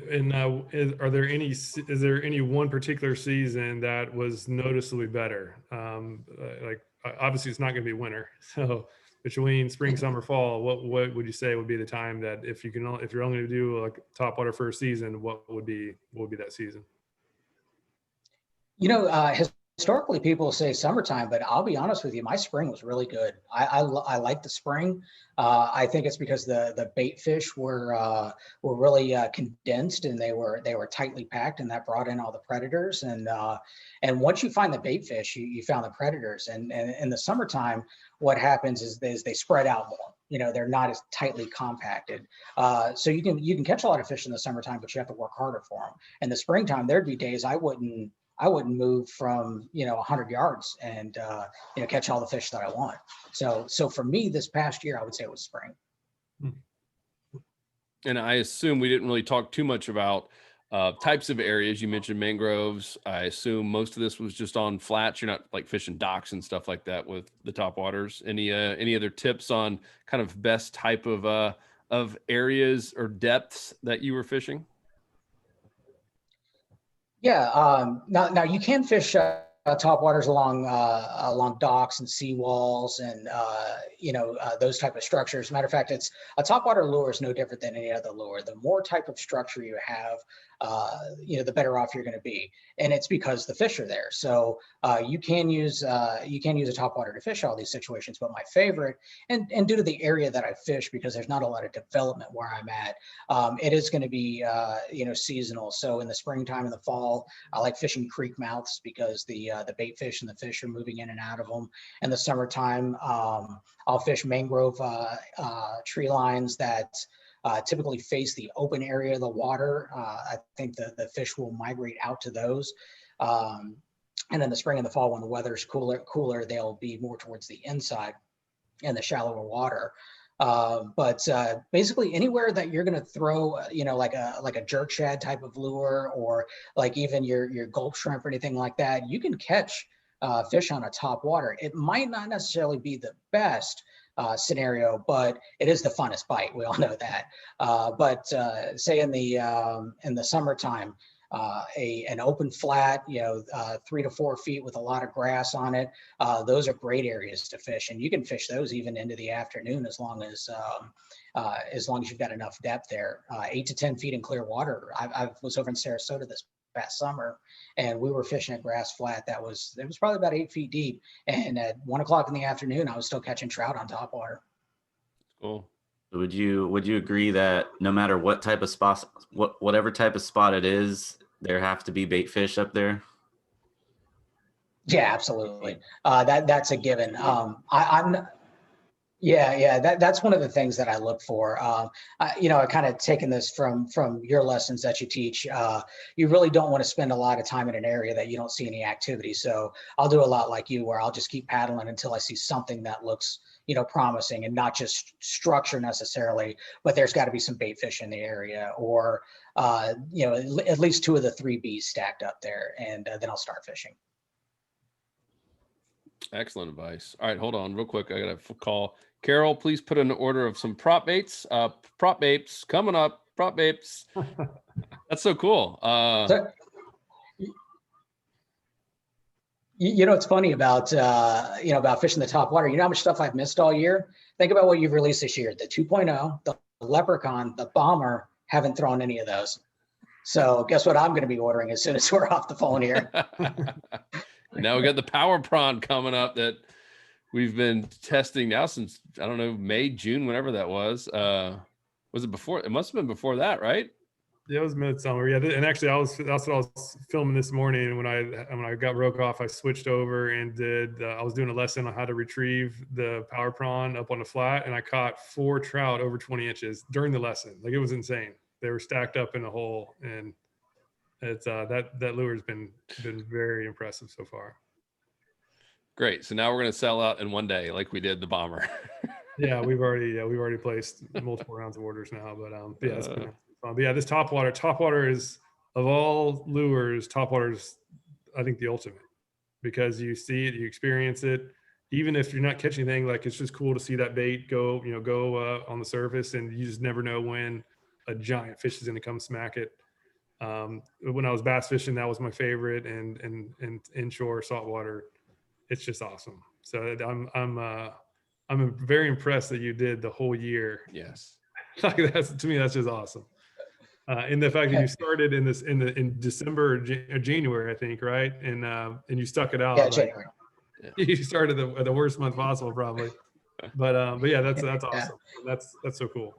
is there any one particular season that was noticeably better? Like obviously it's not going to be winter. So between spring, summer, fall, what would you say would be the time that if you're only going to do like topwater for a season, what would be that season? Historically, people say summertime, but I'll be honest with you, my spring was really good. I like the spring. I think it's because the bait fish were really condensed, and they were tightly packed, and that brought in all the predators. And once you find the bait fish, you found the predators. And in the summertime, what happens is they spread out more. They're not as tightly compacted. So you can catch a lot of fish in the summertime, but you have to work harder for them. In the springtime, there'd be days I wouldn't move from 100 yards and catch all the fish that I want. So for me this past year, I would say it was spring. And I assume we didn't really talk too much about types of areas. You mentioned mangroves. I assume most of this was just on flats. You're not like fishing docks and stuff like that with the topwaters. Any other tips on kind of best type of areas or depths that you were fishing? Yeah. Now you can fish topwaters along docks and seawalls and those type of structures. Matter of fact, a topwater lure is no different than any other lure. The more type of structure you have, the better off you're going to be, and it's because the fish are there. So you can use a topwater to fish all these situations. But my favorite, and due to the area that I fish, because there's not a lot of development where I'm at, it is going to be seasonal. So in the springtime and the fall, I like fishing creek mouths because the bait fish and the fish are moving in and out of them. In the summertime, I'll fish mangrove tree lines that typically face the open area of the water. I think the fish will migrate out to those. And in the spring and the fall, when the weather's cooler, they'll be more towards the inside and the shallower water. But basically anywhere that you're going to throw, like a jerk shad type of lure, or like even your gulp shrimp or anything like that, you can catch fish on a top water. It might not necessarily be the best scenario, but it is the funnest bite. We all know that. But say in the summertime, an open flat, 3 to 4 feet with a lot of grass on it. Those are great areas to fish, and you can fish those even into the afternoon as long as you've got enough depth there. 8 to 10 feet in clear water. I was over in Sarasota this past summer, and we were fishing a grass flat it was probably about 8 feet deep. And at 1 o'clock in the afternoon, I was still catching trout on top water. Cool. Would you agree that no matter what type of spot, whatever type of spot it is, there have to be bait fish up there? Yeah, absolutely. That's a given. That's one of the things that I look for. I kind of taken this from your lessons that you teach. You really don't want to spend a lot of time in an area that you don't see any activity. So I'll do a lot like you, where I'll just keep paddling until I see something that looks promising, and not just structure necessarily, but there's got to be some bait fish in the area, or at least 2 of the 3 Bs stacked up there, and then I'll start fishing. Excellent advice. All right, hold on real quick. I got a call. Carol, please put in an order of some prop baits. Prop baits coming up. Prop baits. That's so cool. It's funny about about fishing the top water. You know how much stuff I've missed all year? think about what you've released this year. The 2.0, the Leprechaun, the Bomber, haven't thrown any of those. So guess what I'm going to be ordering as soon as we're off the phone here. Now we got the Power Prawn coming up that we've been testing now since, I don't know, May, June, whenever that was. Was it before? It must have been before that, right? Yeah, it was midsummer. Yeah, and actually, that's what I was filming this morning. When I got broke off, I switched over and did. I was doing a lesson on how to retrieve the power prawn up on the flat, and I caught 4 trout over 20 inches during the lesson. Like, it was insane. They were stacked up in a hole, and it's that lure has been very impressive so far. Great. So now we're going to sell out in one day, like we did the Bomber. Yeah, we've already placed multiple rounds of orders now, but yeah, it's been fun. But yeah, this topwater is, of all lures, topwater's, I think, the ultimate, because you see it, you experience it. Even if you're not catching anything, like, it's just cool to see that bait go on the surface, and you just never know when a giant fish is going to come smack it. When I was bass fishing, that was my favorite, and inshore saltwater, it's just awesome. So I'm very impressed that you did the whole year. Yes. Like, to me, that's just awesome. And the fact that you started in December or January, I think, right? And you stuck it out. Yeah, January. You started the worst month possible, probably. But yeah, that's awesome. That's so cool.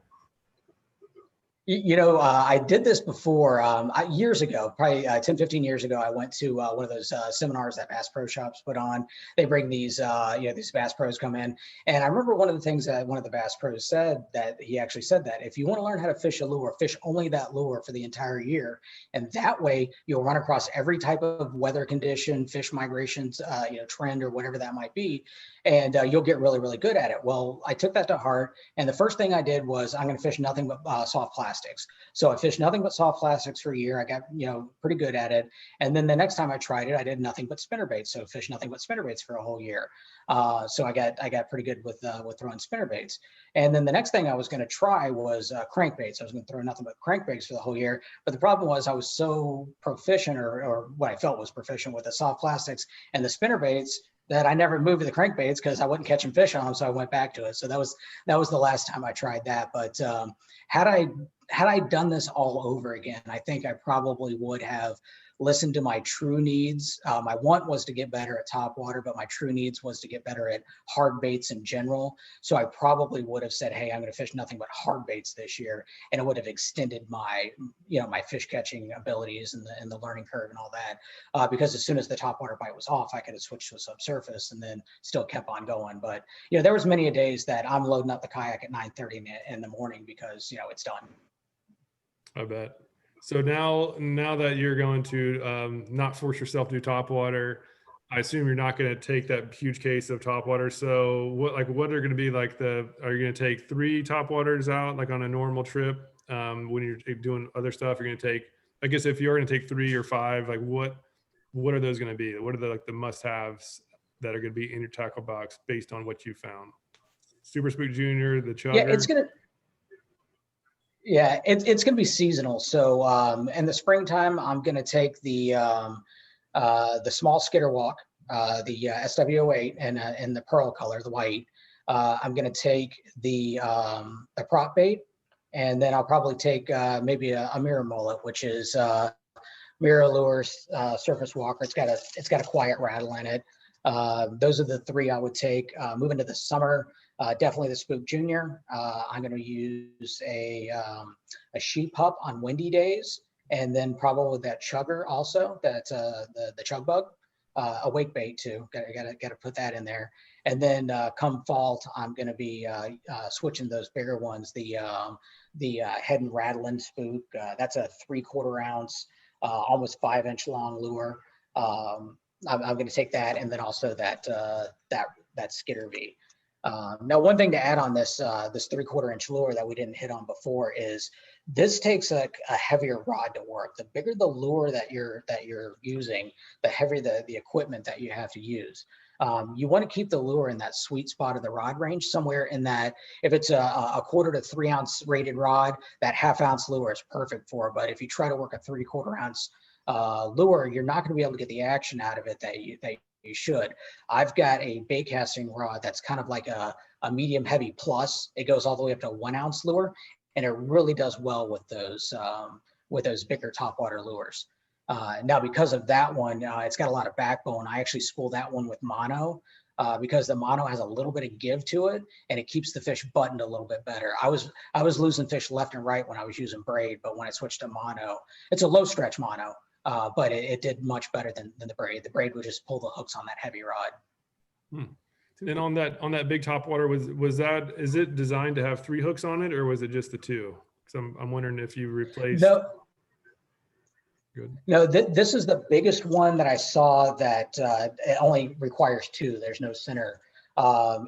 I did this before years ago, probably 10, 15 years ago. I went to one of those seminars that Bass Pro Shops put on. They bring these, these Bass Pros come in. And I remember one of the things that one of the Bass Pros said, that he actually said that if you want to learn how to fish a lure, fish only that lure for the entire year. And that way you'll run across every type of weather condition, fish migrations, trend, or whatever that might be. And you'll get really, really good at it. Well, I took that to heart. And the first thing I did was, I'm going to fish nothing but soft plastics. So I fished nothing but soft plastics for a year. I got, pretty good at it. And then the next time I tried it, I did nothing but spinnerbaits. So fished nothing but spinnerbaits for a whole year. So I got pretty good with throwing spinnerbaits. And then the next thing I was going to try was crankbaits. I was going to throw nothing but crankbaits for the whole year. But the problem was I was so proficient, or what I felt was proficient, with the soft plastics and the spinnerbaits, that I never moved to the crankbaits because I wasn't catching fish on them. So I went back to it. So that was the last time I tried that. But had I done this all over again, I think I probably would have listened to my true needs. My want was to get better at topwater, but my true needs was to get better at hard baits in general. So I probably would have said, hey, I'm going to fish nothing but hard baits this year. And it would have extended my, my fish catching abilities and the learning curve and all that. Because as soon as the topwater bite was off, I could have switched to a subsurface and then still kept on going. But, there was many a days that I'm loading up the kayak at 9:30 in the morning because, it's done. I bet. So now that you're going to not force yourself to do topwater, I assume you're not going to take that huge case of topwater. So what are going to be are you going to take 3 topwaters out, like on a normal trip? When you're doing other stuff, you're going to take, I guess if you're going to take 3 or 5, like what are those going to be? What are the must-haves that are going to be in your tackle box based on what you found? Super Spook Junior, the chugger. Yeah, it's going to be seasonal. So in the springtime, I'm going to take the small skitter walk, the SW08 and the pearl color, the white. I'm going to take the prop bait, and then I'll probably take maybe a mirror mullet, which is Mirror Lures surface walker. It's got a quiet rattle in it. Those are the 3 I would take. Moving to the summer, definitely the Spook Junior. I'm going to use a sheep pup on windy days, and then probably that chugger also. That's the chug bug, a wake bait too. Got to put that in there. And then come fall, I'm going to be switching those bigger ones. The head and rattling spook. That's a 3/4 ounce, almost 5-inch long lure. I'm going to take that, and then also that skitter V. Now, one thing to add on this 3/4 inch lure that we didn't hit on before is this takes a heavier rod to work. The bigger the lure that you're using, the heavier the equipment that you have to use. You want to keep the lure in that sweet spot of the rod range, somewhere in that. If it's a 1/4 to 3 ounce rated rod, that 1/2 ounce lure is perfect for. But if you try to work a 3/4 ounce lure, you're not going to be able to get the action out of it that you should. I've got a bait casting rod that's kind of like a a medium heavy plus. It goes all the way up to a 1 ounce lure, and it really does well with those bigger topwater lures. Now, because of that one, it's got a lot of backbone. I actually spool that one with mono because the mono has a little bit of give to it, and it keeps the fish buttoned a little bit better. I was losing fish left and right when I was using braid, but when I switched to mono, it's a low stretch mono, but it did much better than the braid. The braid would just pull the hooks on that heavy rod. And on that big topwater, is it designed to have 3 hooks on it, or was it just the 2? Because I'm wondering if you replaced. No. Good. No, this is the biggest one that I saw that it only requires 2. There's no center.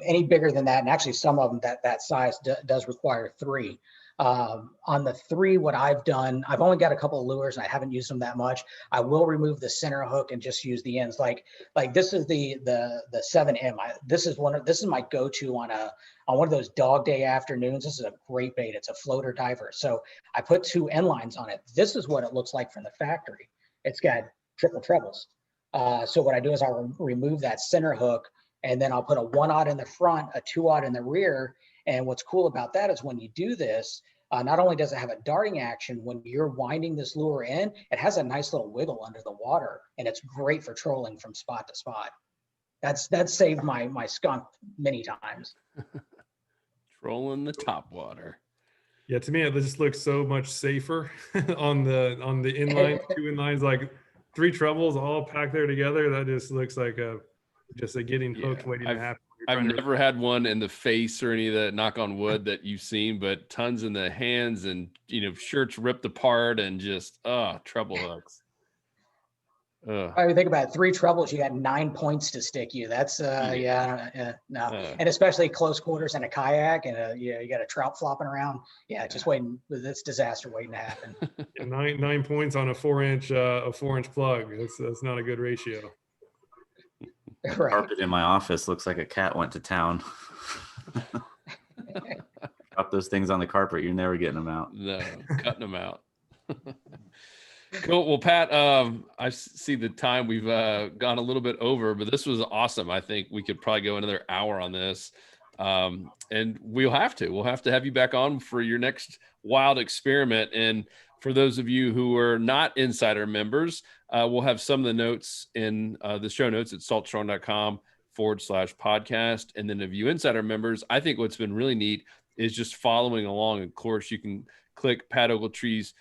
Any bigger than that, and actually some of them that size does require 3. On the 3, what I've done, I've only got a couple of lures and I haven't used them that much. I will remove the center hook and just use the ends. Like this is the 7M. This is my go-to on one of those dog day afternoons. This is a great bait. It's a floater diver. So I put 2 end lines on it. This is what it looks like from the factory. It's got triple trebles. So what I do is I'll remove that center hook, and then I'll put a 1/0 in the front, a 2/0 in the rear. And what's cool about that is when you do this, not only does it have a darting action, when you're winding this lure in, it has a nice little wiggle under the water, and it's great for trolling from spot to spot. That's saved my skunk many times. Trolling the topwater. Yeah, to me it just looks so much safer on the inline, 2 inlines, like 3 trebles all packed there together. That just looks like a getting hooked waiting to happen. I've never had one in the face or any of that, knock on wood, that you've seen, but tons in the hands, and shirts ripped apart, and just treble hooks. I mean, think about it, 3 trebles, you got 9 points to stick you. That's no. And especially close quarters in a kayak, and you got a trout flopping around. Just waiting. This disaster waiting to happen. 9 points on a 4-inch plug. That's not a good ratio. Right. Carpet in my office looks like a cat went to town. Drop those things on the carpet, you're never getting them out. No, cutting them out. Cool. Well, Pat, I see the time we've gone a little bit over, but this was awesome. I think we could probably go another hour on this. And we'll have to have you back on for your next wild experiment. And for those of you who are not insider members, we'll have some of the notes in the show notes at saltstrong.com/podcast. And then if you insider members, I think what's been really neat is just following along. Of course, you can click Pat Ogletree's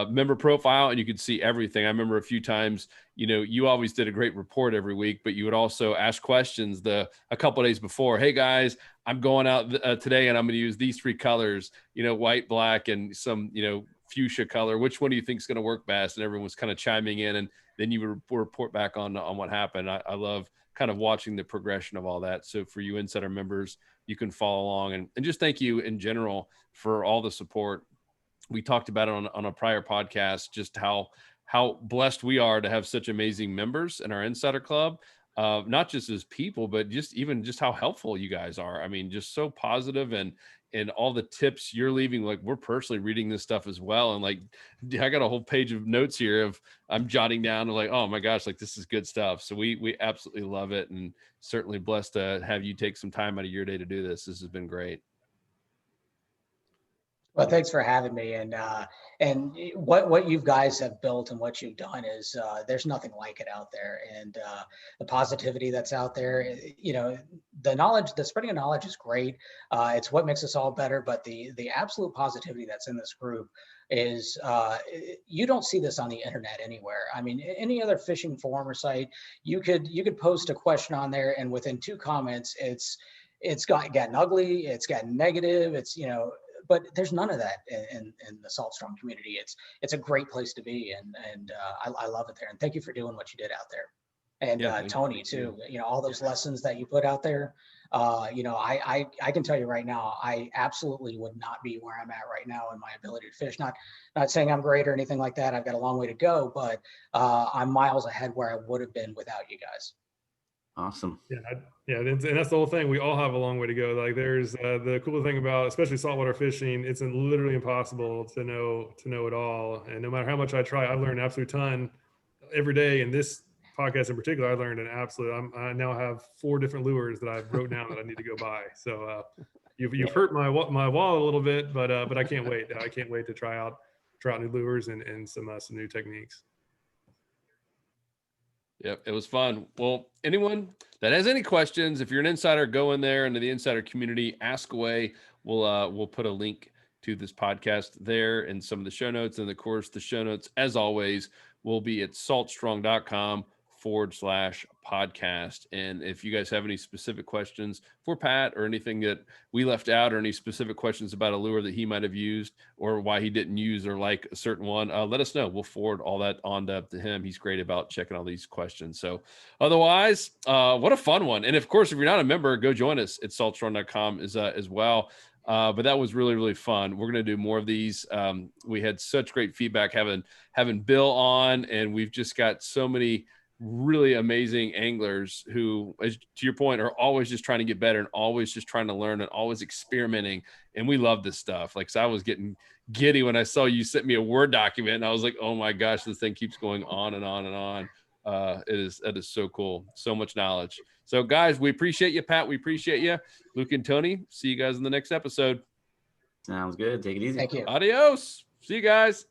member profile and you can see everything. I remember a few times, you always did a great report every week, but you would also ask questions a couple of days before. Hey guys, I'm going out today and I'm going to use these 3 colors, white, black, and some, fuchsia color. Which one do you think is going to work best? And everyone was kind of chiming in, and then you would report back on what happened. I love kind of watching the progression of all that. So for you insider members, you can follow along, and just thank you in general for all the support. We talked about it on a prior podcast, just how blessed we are to have such amazing members in our insider club, not just as people, but just how helpful you guys are. I mean, just so positive, and all the tips you're leaving, like we're personally reading this stuff as well. And like, I got a whole page of notes here of I'm jotting down and like, oh my gosh, like this is good stuff. So we absolutely love it, and certainly blessed to have you take some time out of your day to do this. This has been great. Well, thanks for having me. And what you guys have built and what you've done is there's nothing like it out there. And the positivity that's out there, the knowledge, the spreading of knowledge is great. It's what makes us all better. But the absolute positivity that's in this group is you don't see this on the internet anywhere. I mean, any other fishing forum or site, you could post a question on there, and within 2 comments, it's gotten ugly, it's gotten negative, but there's none of that in the Salt Strong community. It's a great place to be, and I love it there. And thank you for doing what you did out there. And Tony too, all those lessons that you put out there. I can tell you right now, I absolutely would not be where I'm at right now in my ability to fish. Not saying I'm great or anything like that. I've got a long way to go, but I'm miles ahead where I would have been without you guys. Awesome. Yeah, and that's the whole thing. We all have a long way to go. Like there's the cool thing about especially saltwater fishing, it's literally impossible to know it all. And no matter how much I try, I've learned an absolute ton every day. And this podcast in particular, I learned an absolute. I now have 4 different lures that I've wrote down that I need to go buy. So you've hurt my wallet a little bit, but I can't wait. I can't wait to try out new lures and some new techniques. Yep, it was fun. Well, anyone that has any questions, if you're an insider, go in there into the insider community, ask away. We'll put a link to this podcast there in some of the show notes. And of course, the show notes, as always, will be at saltstrong.com/podcast. And if you guys have any specific questions for Pat or anything that we left out, or any specific questions about a lure that he might have used or why he didn't use or like a certain one, let us know. We'll forward all that on to him. He's great about checking all these questions. So otherwise, what a fun one. And of course, if you're not a member, go join us at saltstrong.com as well. But that was really, really fun. We're going to do more of these. We had such great feedback having Bill on, and we've just got so many really amazing anglers who, as to your point, are always just trying to get better and always just trying to learn and always experimenting. And we love this stuff. Like, so I was getting giddy when I saw you sent me a Word document, and I was like, oh my gosh, this thing keeps going on and on and on. That is so cool. So much knowledge. So guys, we appreciate you, Pat. We appreciate you, Luke and Tony. See you guys in the next episode. Sounds good. Take it easy. Thank you. Adios. See you guys.